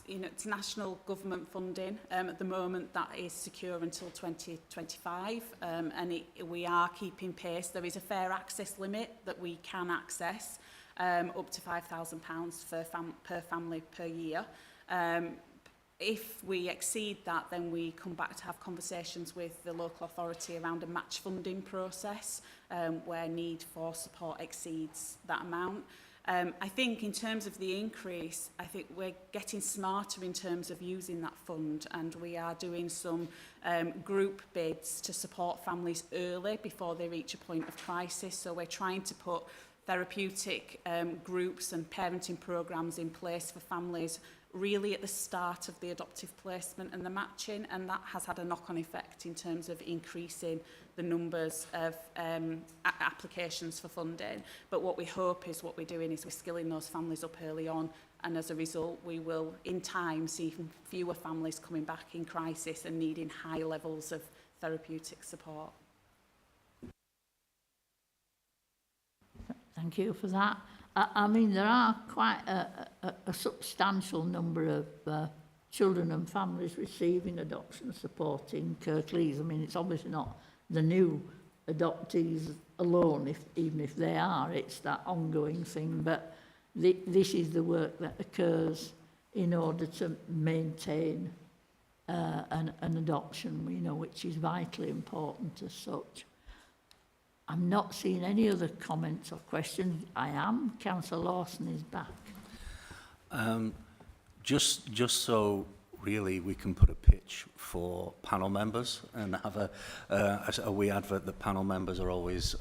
it's national government funding. At the moment that is secure until 2025, and we are keeping pace. There is a fair access limit that we can access, up to £5,000 per family per year. If we exceed that, then we come back to have conversations with the local authority around a match funding process where need for support exceeds that amount. I think in terms of the increase, I think we're getting smarter in terms of using that fund, and we are doing some group bids to support families early before they reach a point of crisis. So we're trying to put therapeutic groups and parenting programmes in place for families really at the start of the adoptive placement and the matching, and that has had a knock-on effect in terms of increasing the numbers of applications for funding. But what we hope is what we're doing is we're skilling those families up early on, and as a result we will in time see fewer families coming back in crisis and needing high levels of therapeutic support.
Thank you for that. I mean, there are quite a substantial number of children and families receiving adoption support in Kirklees. I mean, it's obviously not the new adoptees alone, even if they are. It's that ongoing thing. But this is the work that occurs in order to maintain an adoption, which is vitally important as such. I'm not seeing any other comments or questions. I am. Councillor Lawson is back.
Just so really we can put a pitch for panel members and have a wee advert that panel members are always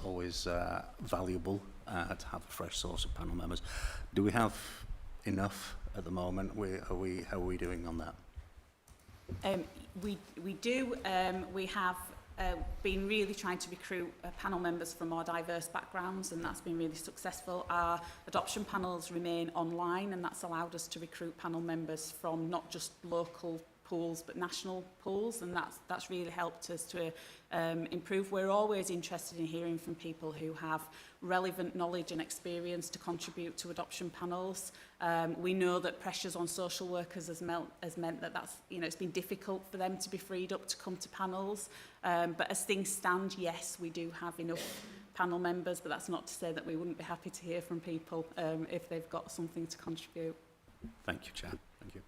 valuable to have a fresh source of panel members. Do we have enough at the moment? How are we doing on that?
We do. We have been really trying to recruit panel members from more diverse backgrounds, and that's been really successful. Our adoption panels remain online, and that's allowed us to recruit panel members from not just local pools, but national pools, and that's really helped us to improve. We're always interested in hearing from people who have relevant knowledge and experience to contribute to adoption panels. We know that pressures on social workers has meant that it's been difficult for them to be freed up to come to panels. But as things stand, yes, we do have enough panel members, but that's not to say that we wouldn't be happy to hear from people if they've got something to contribute.
Thank you, Chair. Thank you.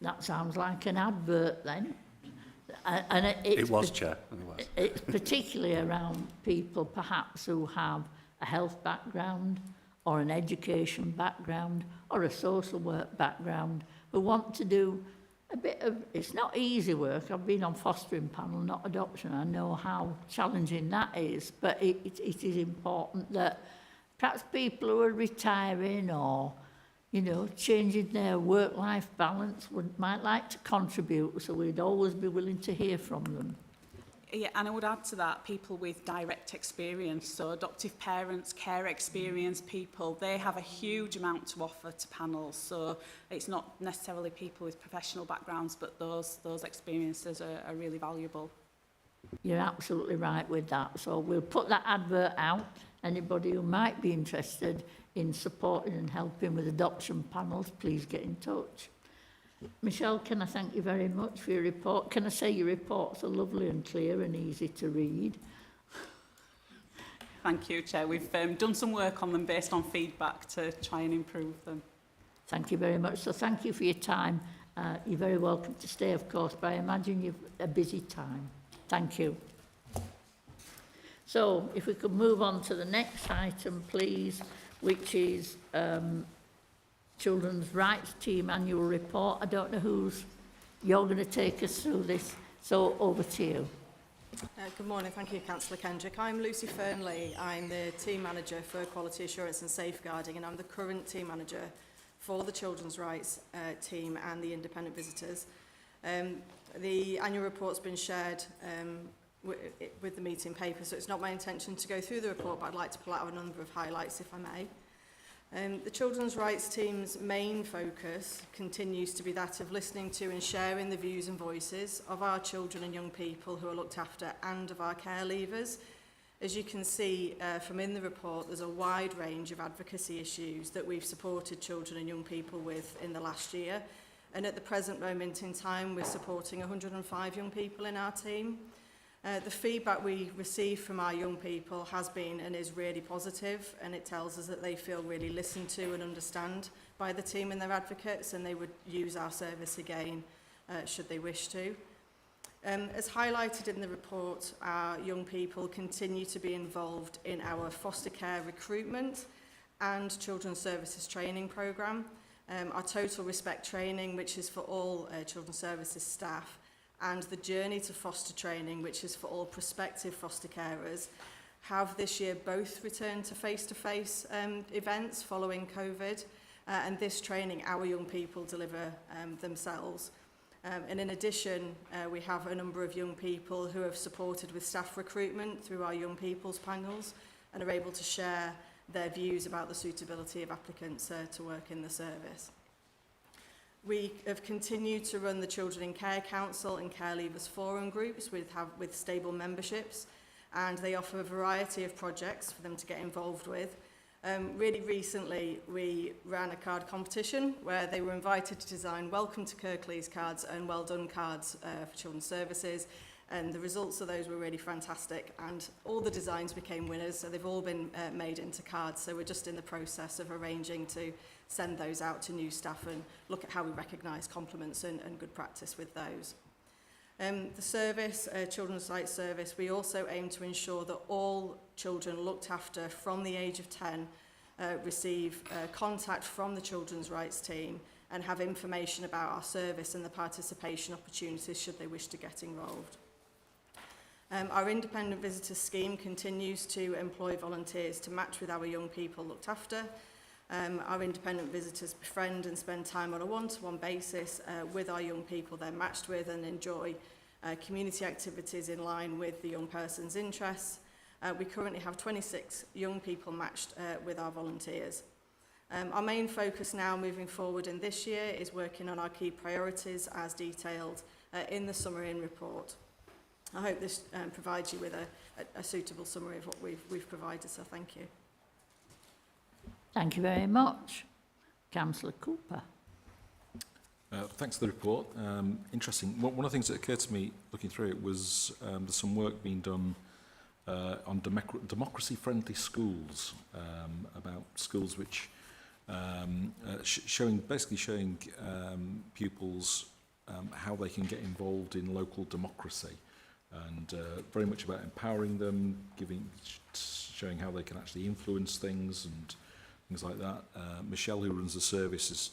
That sounds like an advert then. And
It was, Chair. It was.
It's particularly around people perhaps who have a health background or an education background or a social work background who want to do a bit of, it's not easy work. I've been on fostering panel, not adoption. I know how challenging that is, but it is important that perhaps people who are retiring or, you know, changing their work-life balance might like to contribute, so we'd always be willing to hear from them.
Yeah, and I would add to that, people with direct experience, so adoptive parents, care experience people, they have a huge amount to offer to panels, so it's not necessarily people with professional backgrounds, but those experiences are really valuable.
You're absolutely right with that, so we'll put that advert out. Anybody who might be interested in supporting and helping with adoption panels, please get in touch. Michelle, can I thank you very much for your report? Can I say your reports are lovely and clear and easy to read?
Thank you, Chair. We've done some work on them based on feedback to try and improve them.
Thank you very much. So thank you for your time. You're very welcome to stay, of course, but I imagine you've a busy time. Thank you. So if we could move on to the next item, please, which is Children's Rights Team Annual Report. I don't know you're going to take us through this, so over to you.
Good morning, thank you, Councillor Kendrick. I'm Lucy Fernley. I'm the Team Manager for Quality Assurance and Safeguarding, and I'm the current Team Manager for the Children's Rights Team and the Independent Visitors. The annual report's been shared with the meeting paper, so it's not my intention to go through the report, but I'd like to pull out a number of highlights, if I may. The Children's Rights Team's main focus continues to be that of listening to and sharing the views and voices of our children and young people who are looked after and of our care leavers. As you can see from in the report, there's a wide range of advocacy issues that we've supported children and young people with in the last year. And at the present moment in time, we're supporting 105 young people in our team. The feedback we receive from our young people has been and is really positive, and it tells us that they feel really listened to and understand by the team and their advocates, and they would use our service again should they wish to. As highlighted in the report, our young people continue to be involved in our foster care recruitment and children's services training programme. Our Total Respect training, which is for all children's services staff, and the Journey to Foster training, which is for all prospective foster carers, have this year both returned to face-to-face events following COVID, and this training our young people deliver themselves. And in addition, we have a number of young people who have supported with staff recruitment through our young people's panels and are able to share their views about the suitability of applicants to work in the service. We have continued to run the Children in Care Council and Care Leavers Forum groups with stable memberships, and they offer a variety of projects for them to get involved with. Really recently, we ran a card competition where they were invited to design Welcome to Kirklees cards and Well Done cards for children's services, and the results of those were really fantastic, and all the designs became winners, so they've all been made into cards. So we're just in the process of arranging to send those out to new staff and look at how we recognise compliments and good practice with those. The service, Children's Rights Service, we also aim to ensure that all children looked after from the age of 10 receive contact from the Children's Rights team and have information about our service and the participation opportunities should they wish to get involved. Our independent visitor scheme continues to employ volunteers to match with our young people looked after. Our independent visitors befriend and spend time on a one-to-one basis with our young people they're matched with and enjoy community activities in line with the young person's interests. We currently have 26 young people matched with our volunteers. Our main focus now moving forward in this year is working on our key priorities as detailed in the summary and report. I hope this provides you with a suitable summary of what we've provided, so thank you.
Thank you very much. Councillor Cooper.
Thanks for the report. Interesting. One of the things that occurred to me looking through it was there's some work being done on democracy-friendly schools, about schools which showing pupils how they can get involved in local democracy, and very much about empowering them, showing how they can actually influence things and things like that. Michelle, who runs the service,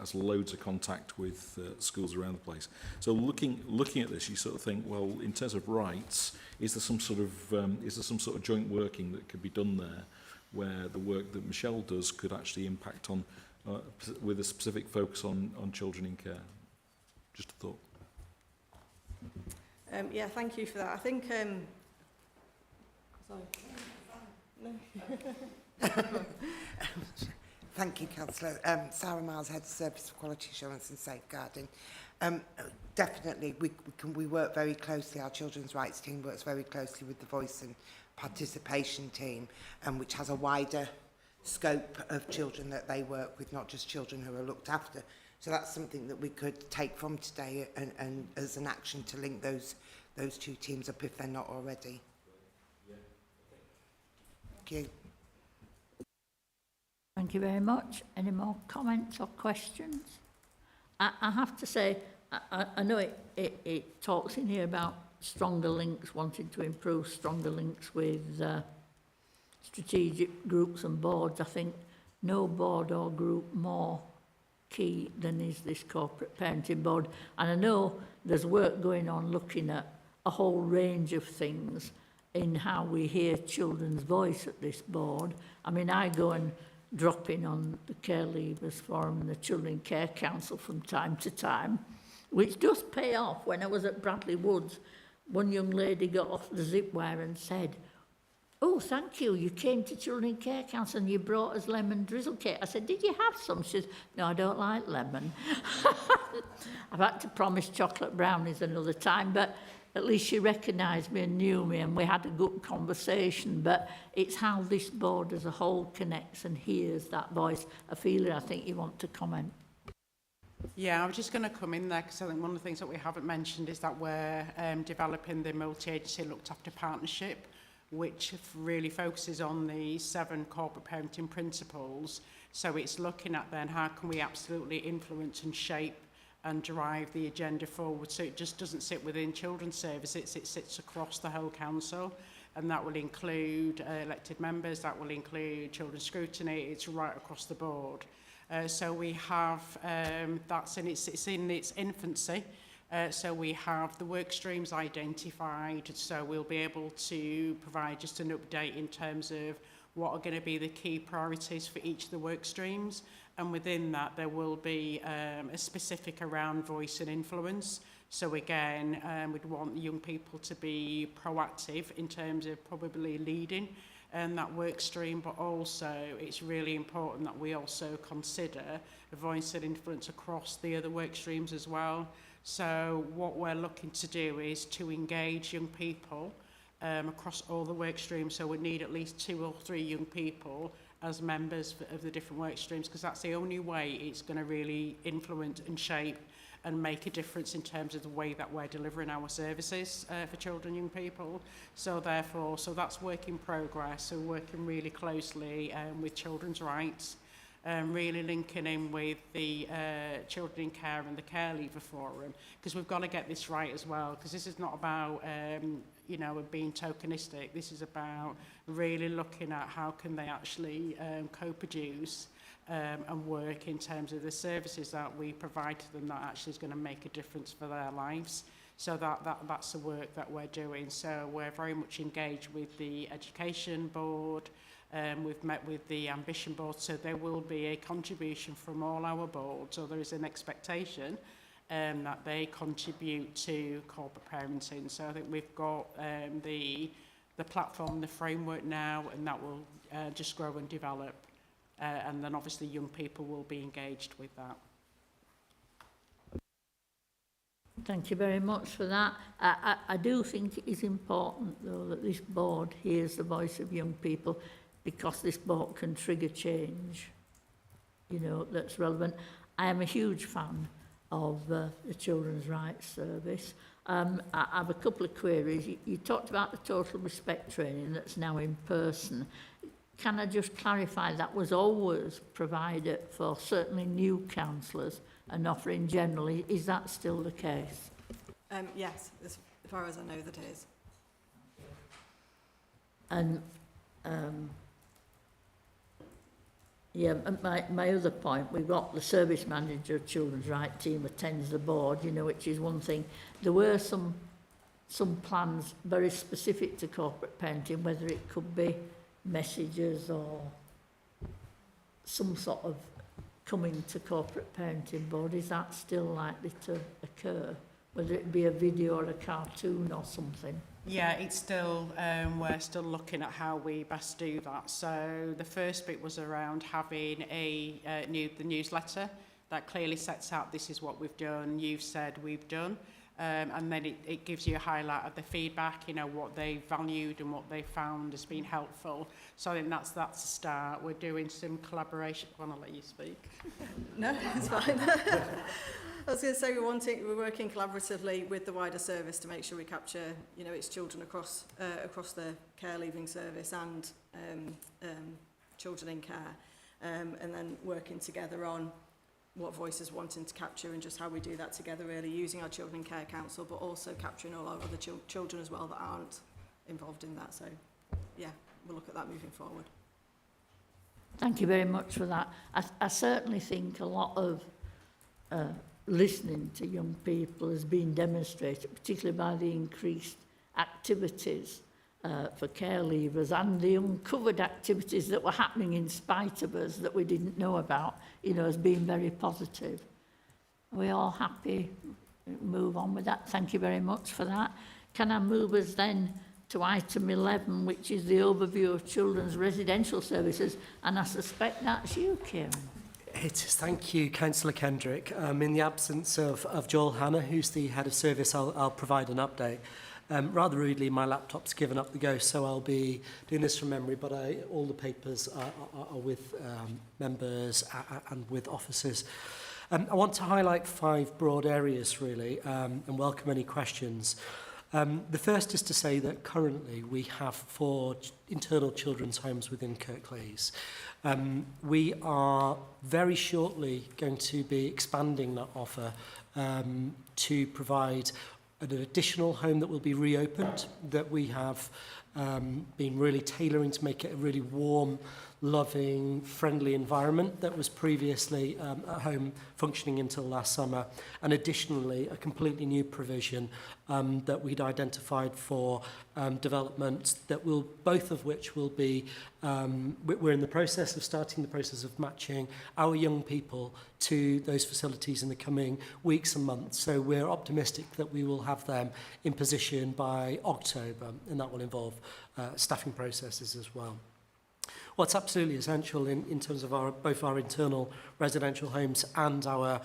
has loads of contact with schools around the place. So looking at this, you sort of think, well, in terms of rights, is there some sort of joint working that could be done there, where the work that Michelle does could actually impact on, with a specific focus on children in care? Just a thought.
Yeah, thank you for that. I think. Sorry. No.
Thank you, Councillor. Sarah Miles, Head of Service for Quality Assurance and Safeguarding. Definitely, we work very closely, our children's rights team works very closely with the Voice and Participation team, which has a wider scope of children that they work with, not just children who are looked after. So that's something that we could take from today and as an action to link those two teams up if they're not already. Thank you.
Thank you very much. Any more comments or questions? I have to say, I know it talks in here about stronger links, wanting to improve stronger links with strategic groups and boards. I think no board or group more key than is this corporate parenting board. And I know there's work going on looking at a whole range of things in how we hear children's voice at this board. I mean, I go and drop in on the Care Leavers Forum and the Children Care Council from time to time, which does pay off. When I was at Bradley Woods, one young lady got off the zip wire and said, "Oh, thank you, you came to Children Care Council and you brought us lemon drizzle cake." I said, "Did you have some?" She said, "No, I don't like lemon." I've had to promise chocolate brownies another time, but at least she recognised me and knew me, and we had a good conversation. But it's how this board as a whole connects and hears that voice. Ophelia, I think you want to comment.
Yeah, I was just going to come in there because I think one of the things that we haven't mentioned is that we're developing the multi-agency looked after partnership, which really focuses on the 7 corporate parenting principles. So it's looking at then how can we absolutely influence and shape and drive the agenda forward, so it just doesn't sit within children's services, it sits across the whole council, and that will include elected members, that will include children's scrutiny, it's right across the board. So we have, it's in its infancy, so we have the work streams identified, so we'll be able to provide just an update in terms of what are going to be the key priorities for each of the work streams. And within that, there will be a specific around voice and influence. So again, we'd want young people to be proactive in terms of probably leading that work stream, but also it's really important that we also consider a voice and influence across the other work streams as well. So what we're looking to do is to engage young people across all the work streams. So we need at least 2 or 3 young people as members of the different work streams, because that's the only way it's going to really influence and shape and make a difference in terms of the way that we're delivering our services for children and young people. So therefore, so that's work in progress. So working really closely with children's rights, really linking in with the Children in Care and the Care Leaver Forum, because we've got to get this right as well, because this is not about you know, being tokenistic. This is about really looking at how can they actually co-produce and work in terms of the services that we provide to them that actually is going to make a difference for their lives. So that's the work that we're doing. So we're very much engaged with the Education Board, we've met with the Ambition Board, so there will be a contribution from all our boards, so there is an expectation that they contribute to corporate parenting. So I think we've got the platform, the framework now, and that will just grow and develop. and then obviously young people will be engaged with that.
Thank you very much for that. I do think it is important, though, that this board hears the voice of young people, because this board can trigger change, you know, that's relevant. I am a huge fan of the Children's Rights Service. I have a couple of queries. You talked about the total respect training that's now in person. Can I just clarify that was always provided for certainly new councillors and offering generally? Is that still the case?
Yes, as far as I know that is.
And yeah, my other point, we've got the service manager of Children's Right team attends the board, you know, which is one thing. There were some plans very specific to corporate parenting, whether it could be messages or some sort of coming to corporate parenting board. Is that still likely to occur? Whether it be a video or a cartoon or something?
Yeah, it's still, we're still looking at how we best do that. So the first bit was around having the newsletter that clearly sets out this is what we've done, you've said we've done. And then it gives you a highlight of the feedback, you know, what they valued and what they found has been helpful. So I think that's a start. We're doing some collaboration. I want to let you speak.
No, it's fine. I was going to say we're working collaboratively with the wider service to make sure we capture, you know, its children across the care leaving service and children in care, and then working together on what voices wanting to capture and just how we do that together, really using our Children in Care Council, but also capturing all our other children as well that aren't involved in that. So, yeah, we'll look at that moving forward.
Thank you very much for that. I certainly think a lot of listening to young people has been demonstrated, particularly by the increased activities for care leavers and the uncovered activities that were happening in spite of us that we didn't know about, you know, has been very positive. Are we all happy? Move on with that. Thank you very much for that. Can I move us then to item 11, which is the overview of children's residential services? And I suspect that's you, Kieran.
It is. Thank you, Councillor Kendrick. In the absence of Joel Hannah, who's the head of service, I'll provide an update. Rather rudely, my laptop's given up the ghost, so I'll be doing this from memory, but all the papers are with members and with officers. I want to highlight 5 broad areas, really, and welcome any questions. The first is to say that currently we have 4 internal children's homes within Kirklees. We are very shortly going to be expanding that offer to provide an additional home that will be reopened, that we have been really tailoring to make it a really warm, loving, friendly environment that was previously a home functioning until last summer. And additionally, a completely new provision that we'd identified for development that will, both of which will be, we're in the process of starting the process of matching our young people to those facilities in the coming weeks and months. So we're optimistic that we will have them in position by October, and that will involve staffing processes as well. What's absolutely essential in terms of both our internal residential homes and our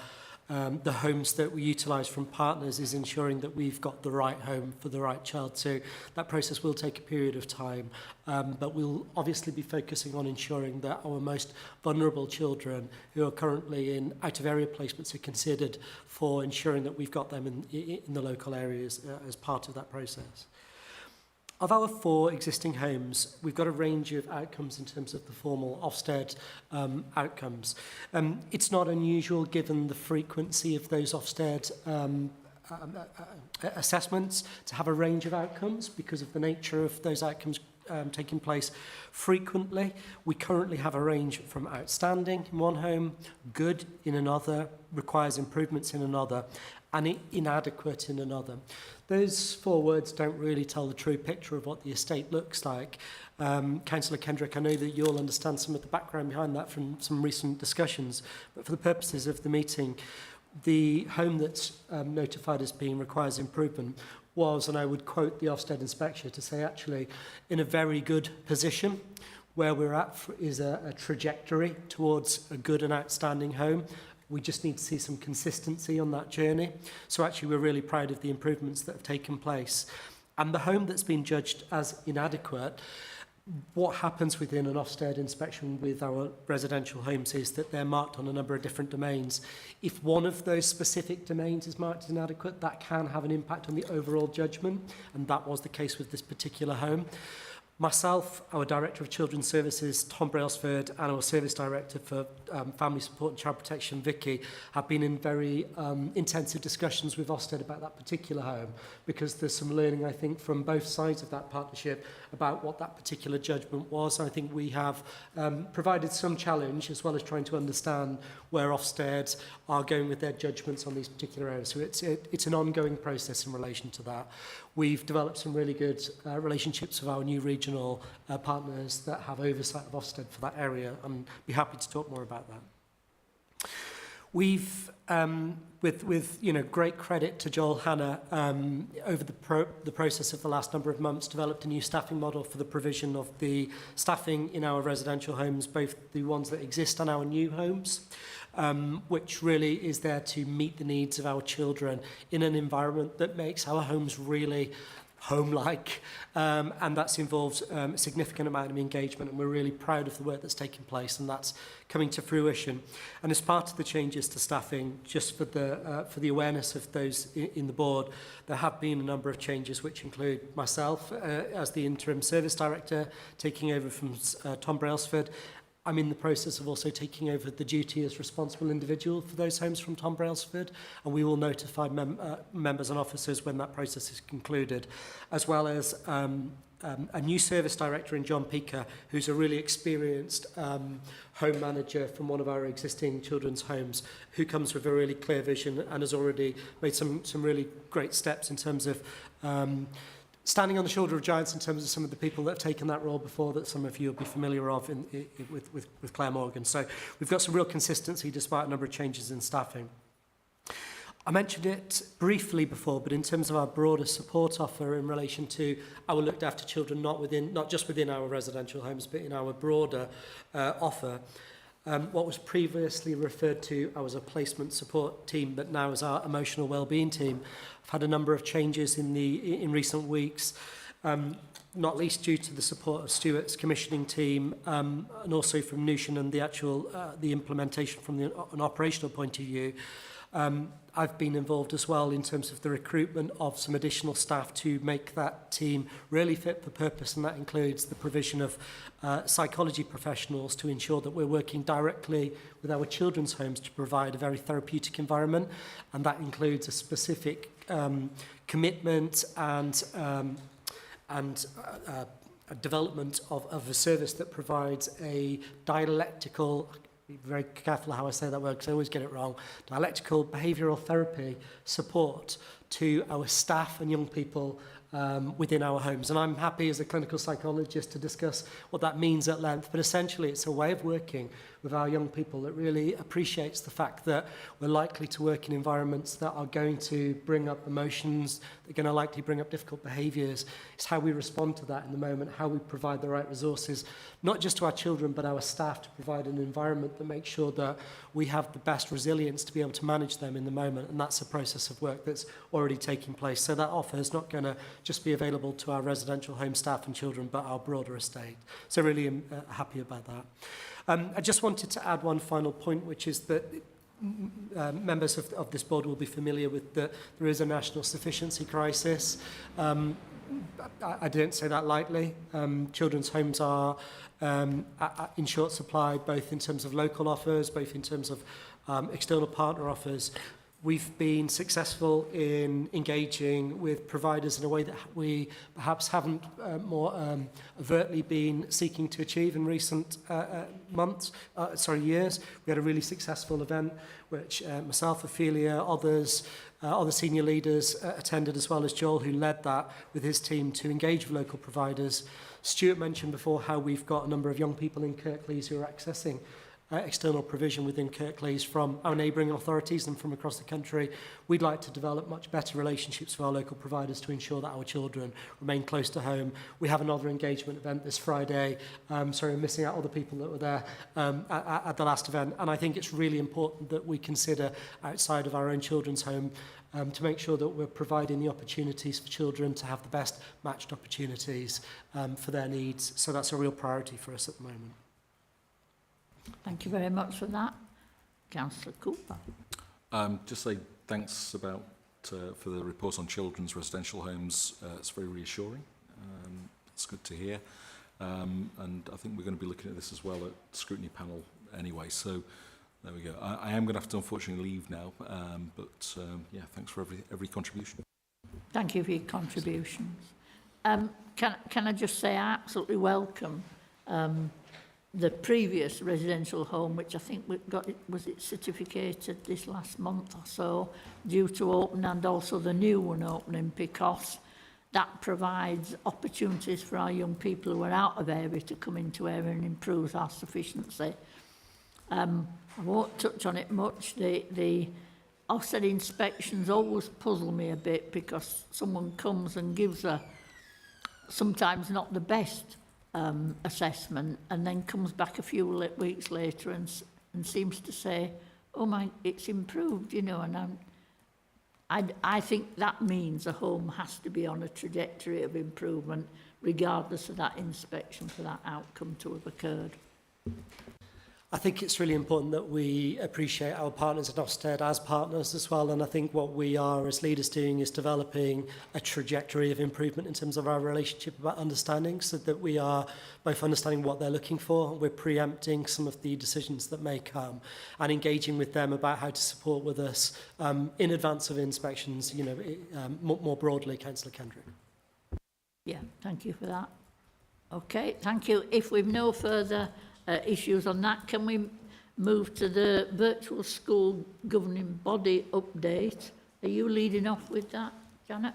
the homes that we utilise from partners is ensuring that we've got the right home for the right child. So that process will take a period of time, but we'll obviously be focusing on ensuring that our most vulnerable children who are currently in out-of-area placements are considered for ensuring that we've got them in the local areas as part of that process. Of our 4 existing homes, we've got a range of outcomes in terms of the formal Ofsted outcomes. It's not unusual, given the frequency of those Ofsted assessments, to have a range of outcomes because of the nature of those outcomes taking place frequently. We currently have a range from outstanding in one home, good in another, requires improvements in another, and inadequate in another. Those 4 words don't really tell the true picture of what the estate looks like. Councillor Kendrick, I know that you'll understand some of the background behind that from some recent discussions, but for the purposes of the meeting, the home that's notified as being requires improvement was, and I would quote the Ofsted inspector to say, actually in a very good position, Where we're at is a trajectory towards a good and outstanding home. We just need to see some consistency on that journey. So actually, we're really proud of the improvements that have taken place. And the home that's been judged as inadequate, what happens within an Ofsted inspection with our residential homes is that they're marked on a number of different domains. If one of those specific domains is marked as inadequate, that can have an impact on the overall judgment, and that was the case with this particular home. Myself, our Director of Children's Services, Tom Brailsford, and our Service Director for Family Support and Child Protection, Vicky, have been in very intensive discussions with Ofsted about that particular home, because there's some learning, I think, from both sides of that partnership about what that particular judgment was. I think we have provided some challenge, as well as trying to understand where Ofsted are going with their judgments on these particular areas. So it's an ongoing process in relation to that. We've developed some really good relationships with our new regional partners that have oversight of Ofsted for that area, and be happy to talk more about that. We've, with great credit to Joel Hanna, over the process of the last number of months, developed a new staffing model for the provision of the staffing in our residential homes, both the ones that exist and our new homes, which really is there to meet the needs of our children in an environment that makes our homes really home-like, and that's involves a significant amount of engagement, and we're really proud of the work that's taking place, and that's coming to fruition. And as part of the changes to staffing, just for the awareness of those in the board, there have been a number of changes, which include myself as the interim service director, taking over from Tom Brailsford. I'm in the process of also taking over the duty as responsible individual for those homes from Tom Brailsford, and we will notify members and officers when that process is concluded, as well as a new service director in John Peaker, who's a really experienced home manager from one of our existing children's homes, who comes with a really clear vision and has already made some really great steps in terms of standing on the shoulder of giants in terms of some of the people that have taken that role before, that some of you will be familiar of with Claire Morgan. So we've got some real consistency despite a number of changes in staffing. I mentioned it briefly before, but in terms of our broader support offer in relation to our looked after children, not just within our residential homes, but in our broader offer, what was previously referred to as a placement support team, but now as our emotional wellbeing team, I've had a number of changes in recent weeks, not least due to the support of Stuart's commissioning team, and also from Nushin and the implementation from an operational point of view. I've been involved as well in terms of the recruitment of some additional staff to make that team really fit for purpose, and that includes the provision of psychology professionals to ensure that we're working directly with our children's homes to provide a very therapeutic environment, and that includes a specific commitment and a development of a service that provides a dialectical, be very careful how I say that word because I always get it wrong, dialectical behavioural therapy support to our staff and young people within our homes. And I'm happy as a clinical psychologist to discuss what that means at length, but essentially it's a way of working with our young people that really appreciates the fact that we're likely to work in environments that are going to bring up emotions, they're going to likely bring up difficult behaviours. It's how we respond to that in the moment, how we provide the right resources, not just to our children, but our staff, to provide an environment that makes sure that we have the best resilience to be able to manage them in the moment. And that's a process of work that's already taking place. So that offer is not going to just be available to our residential home staff and children, but our broader estate. So really I'm happy about that. I just wanted to add one final point, which is that members of this board will be familiar with that there is a national sufficiency crisis. I don't say that lightly. Children's homes are in short supply, both in terms of local offers, both in terms of external partner offers. We've been successful in engaging with providers in a way that we perhaps haven't more overtly been seeking to achieve in recent years. We had a really successful event which myself, Ophelia, other senior leaders attended, as well as Joel, who led that with his team to engage with local providers. Stuart mentioned before how we've got a number of young people in Kirklees who are accessing external provision within Kirklees from our neighbouring authorities and from across the country. We'd like to develop much better relationships with our local providers to ensure that our children remain close to home. We have another engagement event this Friday. Sorry, I'm missing out all the people that were there at the last event. And I think it's really important that we consider outside of our own children's home to make sure that we're providing the opportunities for children to have the best matched opportunities for their needs. So that's a real priority for us at the moment.
Thank you very much for that. Councillor Cooper.
Just say thanks for the report on children's residential homes. It's very reassuring. It's good to hear. And I think we're going to be looking at this as well at scrutiny panel anyway. So there we go. I am going to have to unfortunately leave now. Yeah, thanks for every contribution.
Thank you for your contributions. Can I just say I absolutely welcome the previous residential home, which I think we got, was it certificated this last month or so, due to open, and also the new one opening, because that provides opportunities for our young people who are out of area to come into area and improves our sufficiency. I won't touch on it much. The offset inspections always puzzle me a bit, because someone comes and gives a sometimes not the best assessment, and then comes back a few weeks later and seems to say, oh my, it's improved, you know, and I think that means a home has to be on a trajectory of improvement regardless of that inspection for that outcome to have occurred.
I think it's really important that we appreciate our partners at Ofsted as partners as well, and I think what we are as leaders doing is developing a trajectory of improvement in terms of our relationship about understanding, so that we are both understanding what they're looking for, we're preempting some of the decisions that may come, and engaging with them about how to support with us in advance of inspections, you know, more broadly, Councillor Kendrick.
Yeah, thank you for that. Okay, thank you. If we've no further issues on that, can we move to the virtual school governing body update? Are you leading off with that, Janet?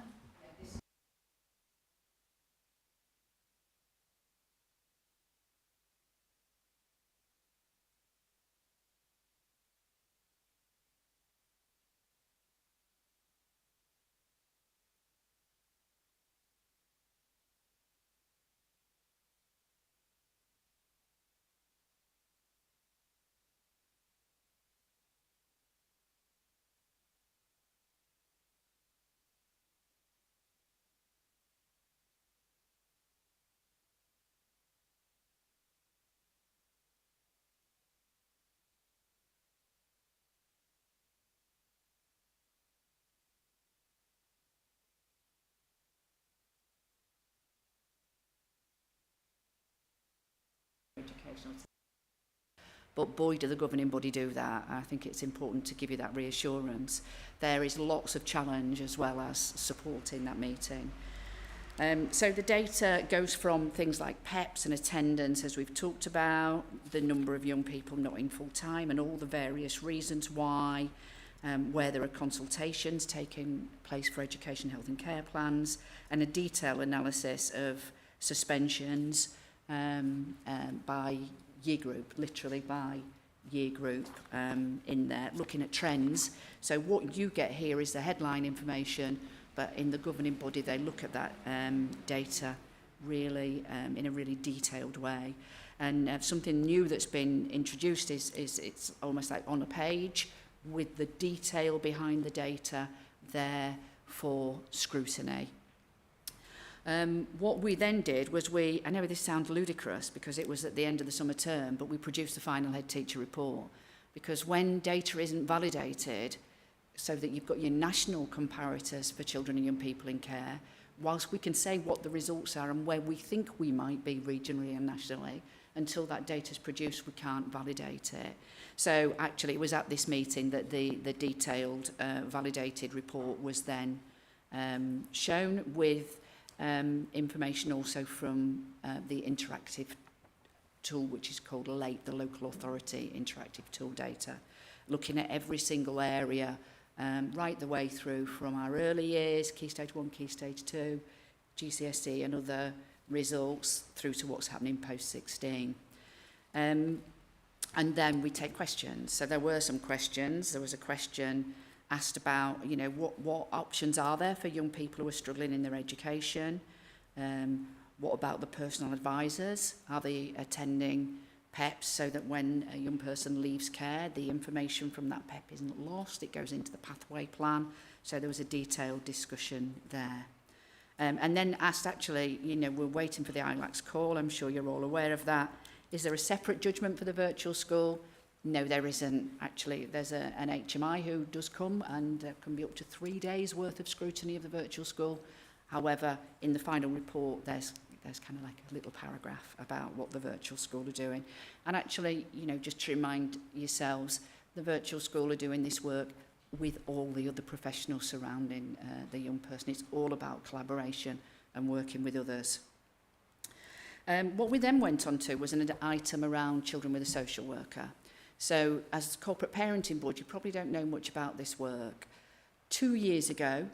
But boy, do the governing body do that. I think it's important to give you that reassurance. There is lots of challenge as well as support in that meeting. So the data goes from things like PEPs and attendance, as we've talked about, the number of young people not in full time and all the various reasons why, where there are consultations taking place for education, health and care plans, and a detailed analysis of suspensions by year group, literally by year group in there, looking at trends. So what you get here is the headline information, but in the governing body they look at that data really in a really detailed way. And something new that's been introduced is it's almost like on a page with the detail behind the data there for scrutiny. What we then did was I know this sounds ludicrous because it was at the end of the summer term, but we produced the final head teacher report, because when data isn't validated so that you've got your national comparators for children and young people in care, whilst we can say what the results are and where we think we might be regionally and nationally, until that data is produced, we can't validate it. So actually it was at this meeting that the detailed validated report was then shown with information also from the interactive tool, which is called LATE, the Local Authority Interactive Tool Data, looking at every single area right the way through from our early years, Key Stage 1, Key Stage 2, GCSE and other results, through to what's happening post-16. And then we take questions. So there were some questions. There was a question asked about, you know, what options are there for young people who are struggling in their education? What about the personal advisors? Are they attending PEPs so that when a young person leaves care, the information from that PEP isn't lost? It goes into the pathway plan. So there was a detailed discussion there. And then asked, actually, you know, we're waiting for the ILAC's call. I'm sure you're all aware of that. Is there a separate judgment for the virtual school? No, there isn't. Actually, there's an HMI who does come, and there can be up to 3 days worth of scrutiny of the virtual school. However, in the final report, there's kind of like a little paragraph about what the virtual school are doing. And actually, you know, just to remind yourselves, the virtual school are doing this work with all the other professionals surrounding the young person. It's all about collaboration and working with others. What we then went on to was an item around children with a social worker. So as a corporate parenting board, you probably don't know much about this work. 2 years ago,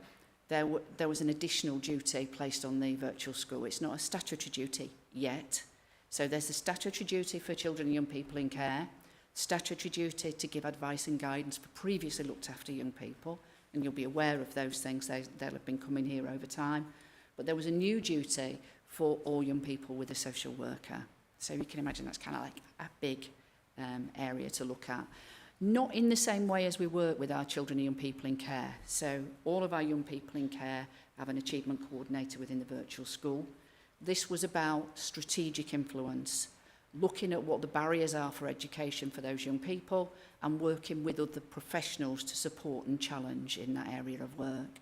there was an additional duty placed on the virtual school. It's not a statutory duty yet. So there's a statutory duty for children and young people in care, statutory duty to give advice and guidance for previously looked after young people, and you'll be aware of those things. They'll have been coming here over time. But there was a new duty for all young people with a social worker. So you can imagine that's kind of like a big area to look at. Not in the same way as we work with our children and young people in care. So all of our young people in care have an achievement coordinator within the virtual school. This was about strategic influence, looking at what the barriers are for education for those young people and working with other professionals to support and challenge in that area of work.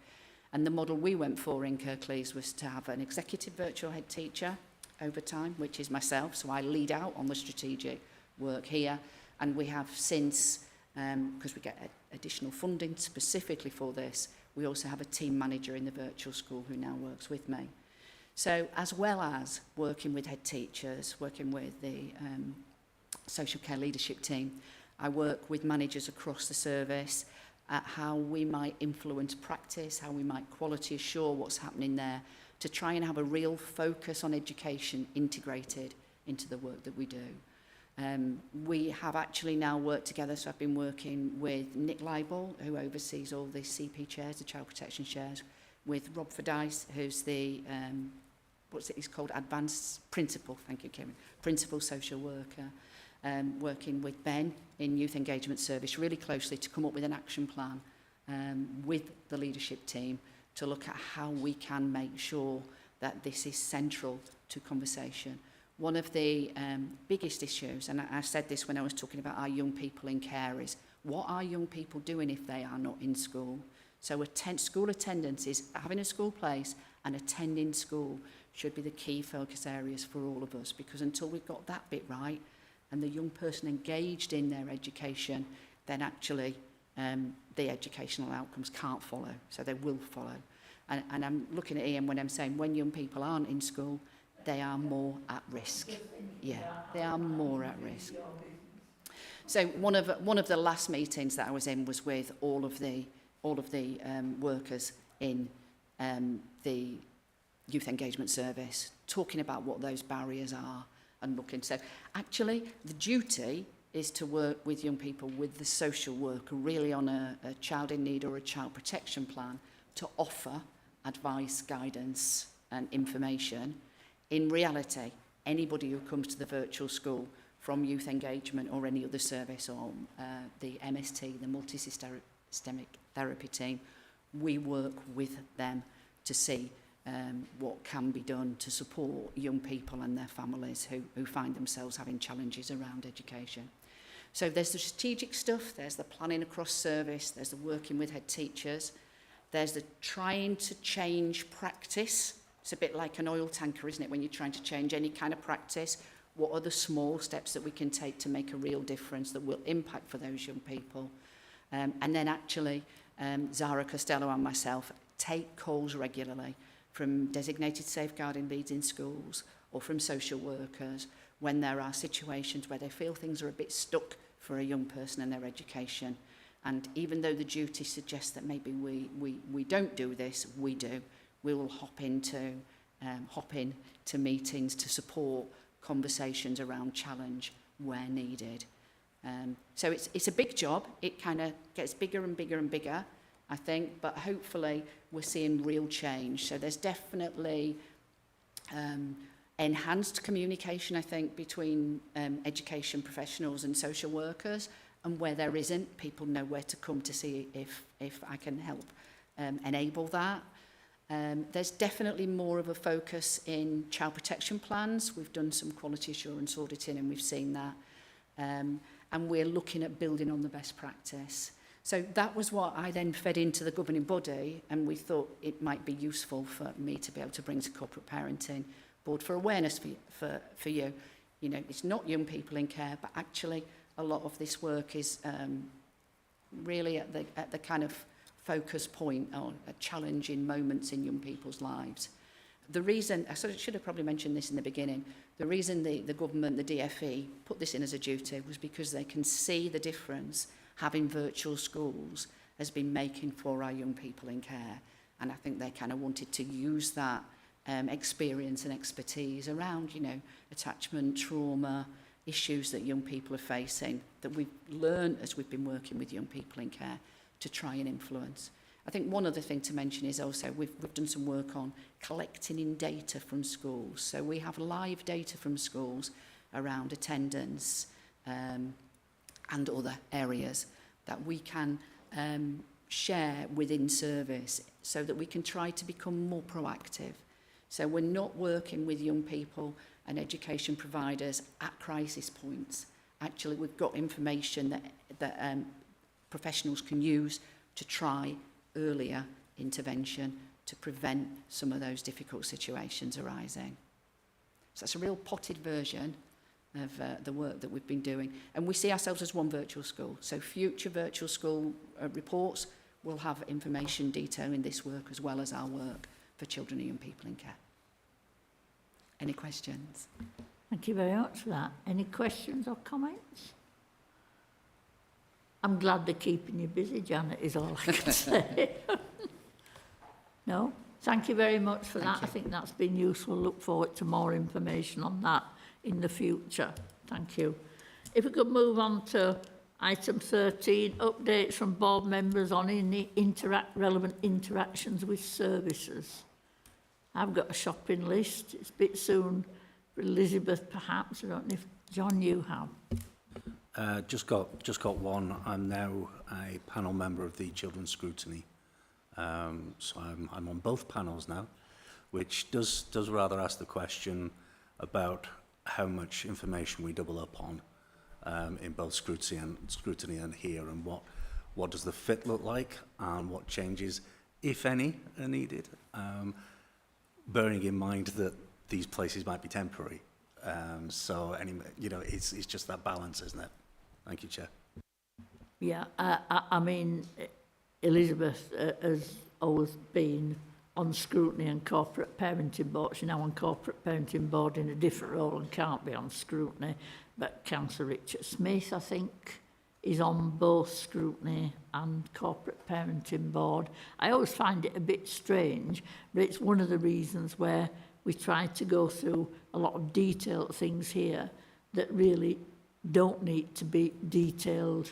And the model we went for in Kirklees was to have an executive virtual head teacher over time, which is myself, so I lead out on the strategic work here. And we have since, because we get additional funding specifically for this, we also have a team manager in the virtual school who now works with me. So as well as working with head teachers, working with the social care leadership team, I work with managers across the service at how we might influence practice, how we might quality assure what's happening there, to try and have a real focus on education integrated into the work that we do. We have actually now worked together, so I've been working with Nick Leibel, who oversees all the CP chairs, the child protection chairs, with Rob Fordyce, who's the, he's called Advanced Principal, thank you, Kieran, Principal Social Worker, working with Ben in Youth Engagement Service really closely to come up with an action plan with the leadership team to look at how we can make sure that this is central to conversation. One of the biggest issues, and I said this when I was talking about our young people in care, is what are young people doing if they are not in school? So school attendance is having a school place and attending school should be the key focus areas for all of us, because until we've got that bit right and the young person engaged in their education, then actually the educational outcomes can't follow, so they will follow. And I'm looking at Ian when I'm saying when young people aren't in school, they are more at risk. Yeah, they are more at risk. So one of the last meetings that I was in was with all of the workers in the Youth Engagement Service, talking about what those barriers are and looking. So actually, the duty is to work with young people with the social worker, really on a child in need or a child protection plan, to offer advice, guidance and information. In reality, anybody who comes to the virtual school from youth engagement or any other service or the MST, the multi-systemic therapy team, we work with them to see what can be done to support young people and their families who find themselves having challenges around education. So there's the strategic stuff, there's the planning across service, there's the working with head teachers, there's the trying to change practice. It's a bit like an oil tanker, isn't it, when you're trying to change any kind of practice? What are the small steps that we can take to make a real difference that will impact for those young people? And then actually, Zara Costello and myself take calls regularly from designated safeguarding leads in schools or from social workers when there are situations where they feel things are a bit stuck for a young person in their education. And even though the duty suggests that maybe we don't do this, we do. We will hop into meetings to support conversations around challenge where needed. So it's a big job. It kind of gets bigger and bigger and bigger, I think, but hopefully we're seeing real change. So there's definitely enhanced communication, I think, between education professionals and social workers, and where there isn't, people know where to come to see if I can help enable that. There's definitely more of a focus in child protection plans. We've done some quality assurance auditing and we've seen that. And we're looking at building on the best practice. So that was what I then fed into the governing body, and we thought it might be useful for me to be able to bring to corporate parenting board for awareness for you. You know, it's not young people in care, but actually a lot of this work is really at the kind of focus point or challenging moments in young people's lives. The reason, I should have probably mentioned this in the beginning, the reason the government, the DFE, put this in as a duty was because they can see the difference having virtual schools has been making for our young people in care. And I think they kind of wanted to use that experience and expertise around, you know, attachment, trauma, issues that young people are facing, that we've learned as we've been working with young people in care to try and influence. I think one other thing to mention is also we've done some work on collecting in data from schools. So we have live data from schools around attendance and other areas that we can share within service so that we can try to become more proactive. So we're not working with young people and education providers at crisis points. Actually, we've got information that professionals can use to try earlier intervention to prevent some of those difficult situations arising. So that's a real potted version of the work that we've been doing. And we see ourselves as one virtual school. So future virtual school reports will have information detailing this work as well as our work for children and young people in care. Any questions?
Thank you very much for that. Any questions or comments? I'm glad they're keeping you busy, Janet, is all I can say. No? Thank you very much for that. I think that's been useful. Look forward to more information on that in the future. Thank you. If we could move on to item 13, updates from board members on any relevant interactions with services. I've got a shopping list. It's a bit soon for Elizabeth, perhaps. I don't know if, John, you have.
Just got one. I'm now a panel member of the Children's Scrutiny. So I'm on both panels now, which does rather ask the question about how much information we double up on in both scrutiny and here, and what does the fit look like, and what changes, if any, are needed. Bearing in mind that these places might be temporary. So it's just that balance, isn't it? Thank you, Chair.
Yeah, I mean, Elizabeth has always been on scrutiny and corporate parenting board. She's now on corporate parenting board in a different role and can't be on scrutiny. But Councillor Richard Smith, I think, is on both scrutiny and corporate parenting board. I always find it a bit strange, but it's one of the reasons where we try to go through a lot of detailed things here that really don't need to be detailed.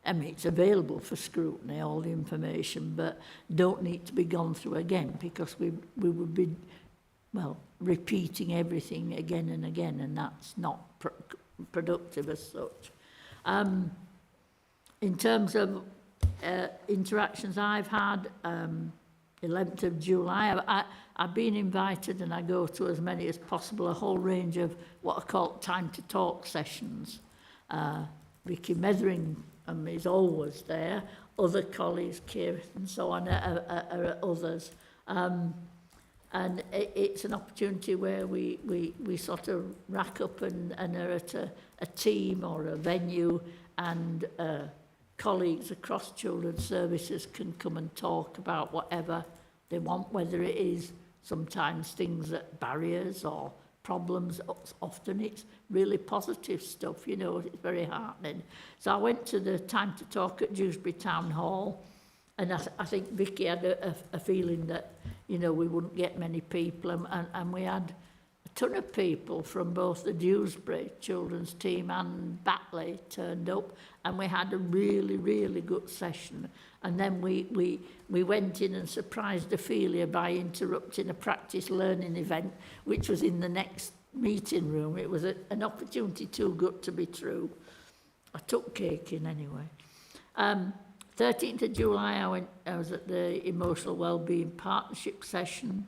I mean, it's available for scrutiny, all the information, but don't need to be gone through again, because we would be, well, repeating everything again and again, and that's not productive as such. In terms of interactions I've had, 11th of July, I've been invited, and I go to as many as possible, a whole range of what are called time to talk sessions. Ricky Methering is always there, other colleagues, Kira and so on, are others. And it's an opportunity where we sort of rack up and are at a team or a venue, and colleagues across children's services can come and talk about whatever they want, whether it is sometimes things that barriers or problems. Often it's really positive stuff, you know, it's very heartening. So I went to the time to talk at Dewsbury Town Hall, and I think Vicky had a feeling that, you know, we wouldn't get many people, and we had a ton of people from both the Dewsbury children's team and Batley turned up, and we had a really, really good session. And then we went in and surprised Ophelia by interrupting a practice learning event, which was in the next meeting room. It was an opportunity too good to be true. I took cake in anyway. 13th of July, I was at the Emotional Wellbeing Partnership session.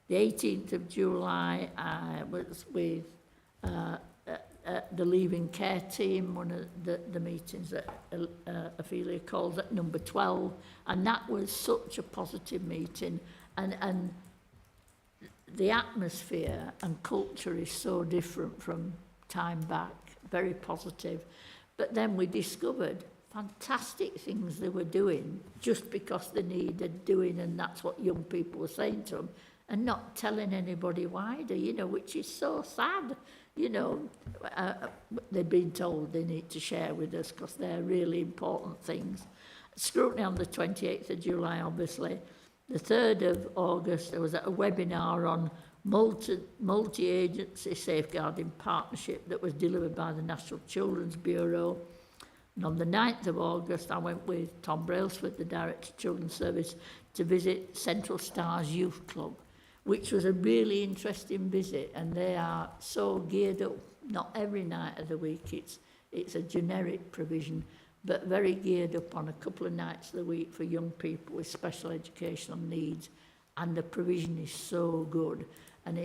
The 18th of July, I was with the Leaving Care team, one of the meetings that Ophelia called at number 12, and that was such a positive meeting, and the atmosphere and culture is so different from time back, very positive. But then we discovered fantastic things they were doing just because they needed doing, and that's what young people were saying to them, and not telling anybody wider, you know, which is so sad. You know, they've been told they need to share with us because they're really important things. Scrutiny on the 28th of July, obviously. The 3rd of August, there was a webinar on multi-agency safeguarding partnership that was delivered by the National Children's Bureau. And on the 9th of August, I went with Tom Brailsford, the Director of Children's Service, to visit Central Stars Youth Club, which was a really interesting visit, and they are so geared up. Not every night of the week, it's a generic provision, but very geared up on a couple of nights of the week for young people with special educational needs, and the provision is so good. And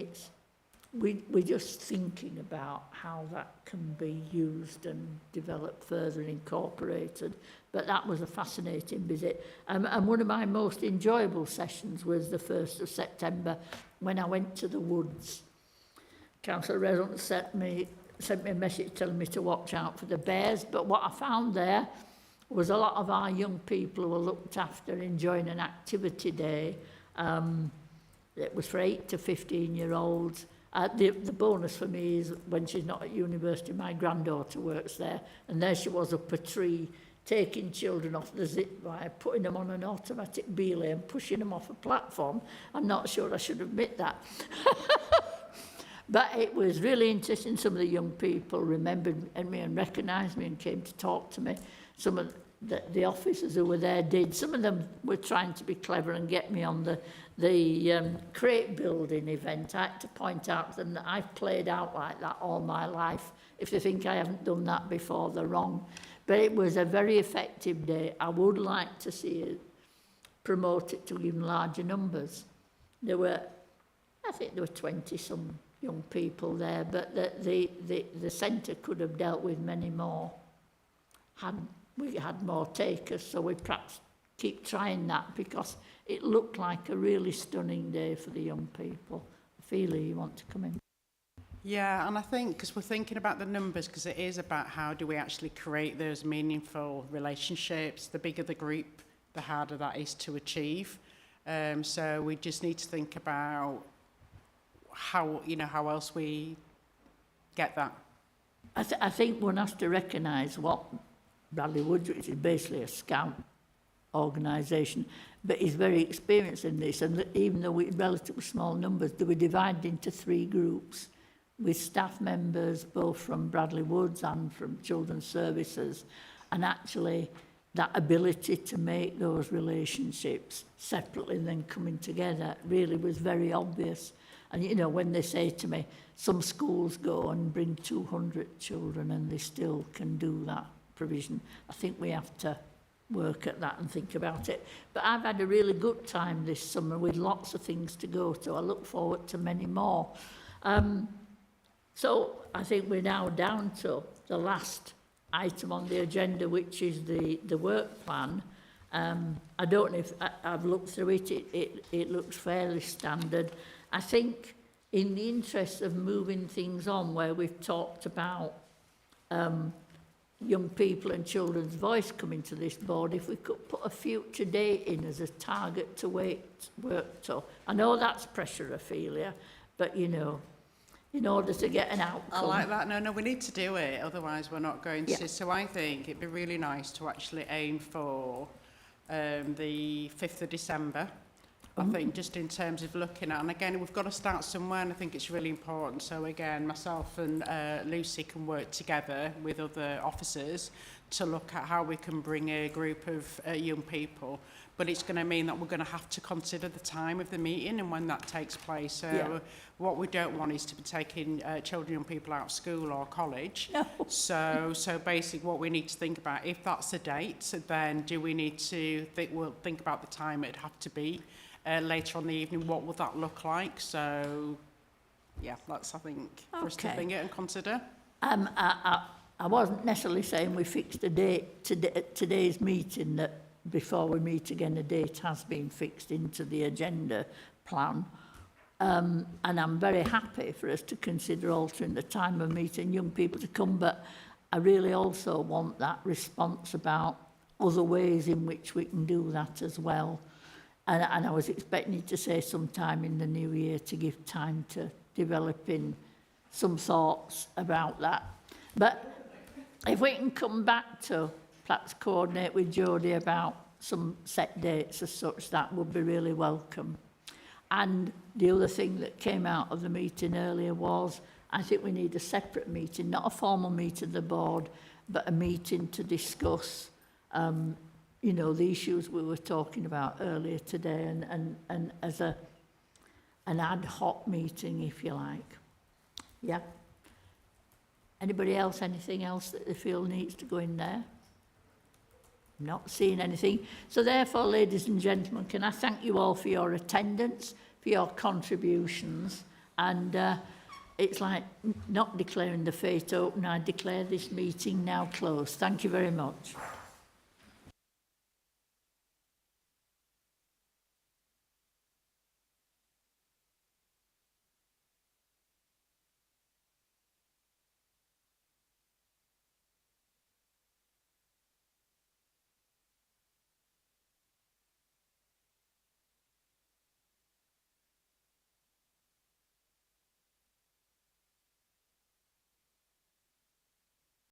we're just thinking about how that can be used and developed further and incorporated. But that was a fascinating visit. And one of my most enjoyable sessions was the 1st of September when I went to the woods. Councillor Reynolds sent me a message telling me to watch out for the bears. But what I found there was a lot of our young people who were looked after enjoying an activity day. It was for 8 to 15-year-olds. The bonus for me is when she's not at university, my granddaughter works there, and there she was up a tree, taking children off the zip wire, putting them on an automatic belay and pushing them off a platform. I'm not sure I should admit that. But it was really interesting. Some of the young people remembered me and recognised me and came to talk to me. Some of the officers who were there did. Some of them were trying to be clever and get me on the crate building event. I had to point out to them that I've played out like that all my life. If they think I haven't done that before, they're wrong. But it was a very effective day. I would like to see it promote it to even larger numbers. I think there were 20-some young people there, but the centre could have dealt with many more. We had more takers, so we perhaps keep trying that because it looked like a really stunning day for the young people. Ophelia, you want to come in?
Yeah, and I think, because we're thinking about the numbers, because it is about how do we actually create those meaningful relationships. The bigger the group, the harder that is to achieve. So we just need to think about how else we get that.
I think one has to recognise what Bradley Woods, which is basically a scout organisation, but is very experienced in this. And even though we're relatively small numbers, they were divided into 3 groups with staff members, both from Bradley Woods and from Children's Services. And actually, that ability to make those relationships separately and then coming together really was very obvious. And, you know, when they say to me, some schools go and bring 200 children and they still can do that provision, I think we have to work at that and think about it. But I've had a really good time this summer with lots of things to go to. I look forward to many more. So I think we're now down to the last item on the agenda, which is the work plan. I don't know if I've looked through it. It looks fairly standard. I think in the interest of moving things on, where we've talked about young people and children's voice coming to this board, if we could put a future date in as a target to work to. I know that's pressure, Ophelia, but, you know, in order to get an outcome.
I like that. No, we need to do it, otherwise we're not going to. So I think it'd be really nice to actually aim for the 5th of December. I think just in terms of looking at, and again, we've got to start somewhere, and I think it's really important. So again, myself and Lucy can work together with other officers to look at how we can bring a group of young people. But it's going to mean that we're going to have to consider the time of the meeting and when that takes place. So what we don't want is to be taking children, young people out of school or college.
No.
So basically what we need to think about, if that's a date, then do we need to think about the time it'd have to be later on in the evening? What would that look like? So yeah, that's, I think, for us to think it and consider.
I wasn't necessarily saying we fixed a date to today's meeting, that before we meet again a date has been fixed into the agenda plan. And I'm very happy for us to consider altering the time of meeting young people to come, but I really also want that response about other ways in which we can do that as well. And I was expecting you to say sometime in the new year to give time to developing some thoughts about that. But if we can come back to perhaps coordinate with Jodie about some set dates as such, that would be really welcome. And the other thing that came out of the meeting earlier was, I think we need a separate meeting, not a formal meeting of the board, but a meeting to discuss, you know, the issues we were talking about earlier today, and as an ad hoc meeting, if you like. Yeah. Anybody else, anything else that they feel needs to go in there? Not seeing anything. So therefore, ladies and gentlemen, can I thank you all for your attendance, for your contributions, and it's like not declaring the fate open. I declare this meeting now closed. Thank you very much.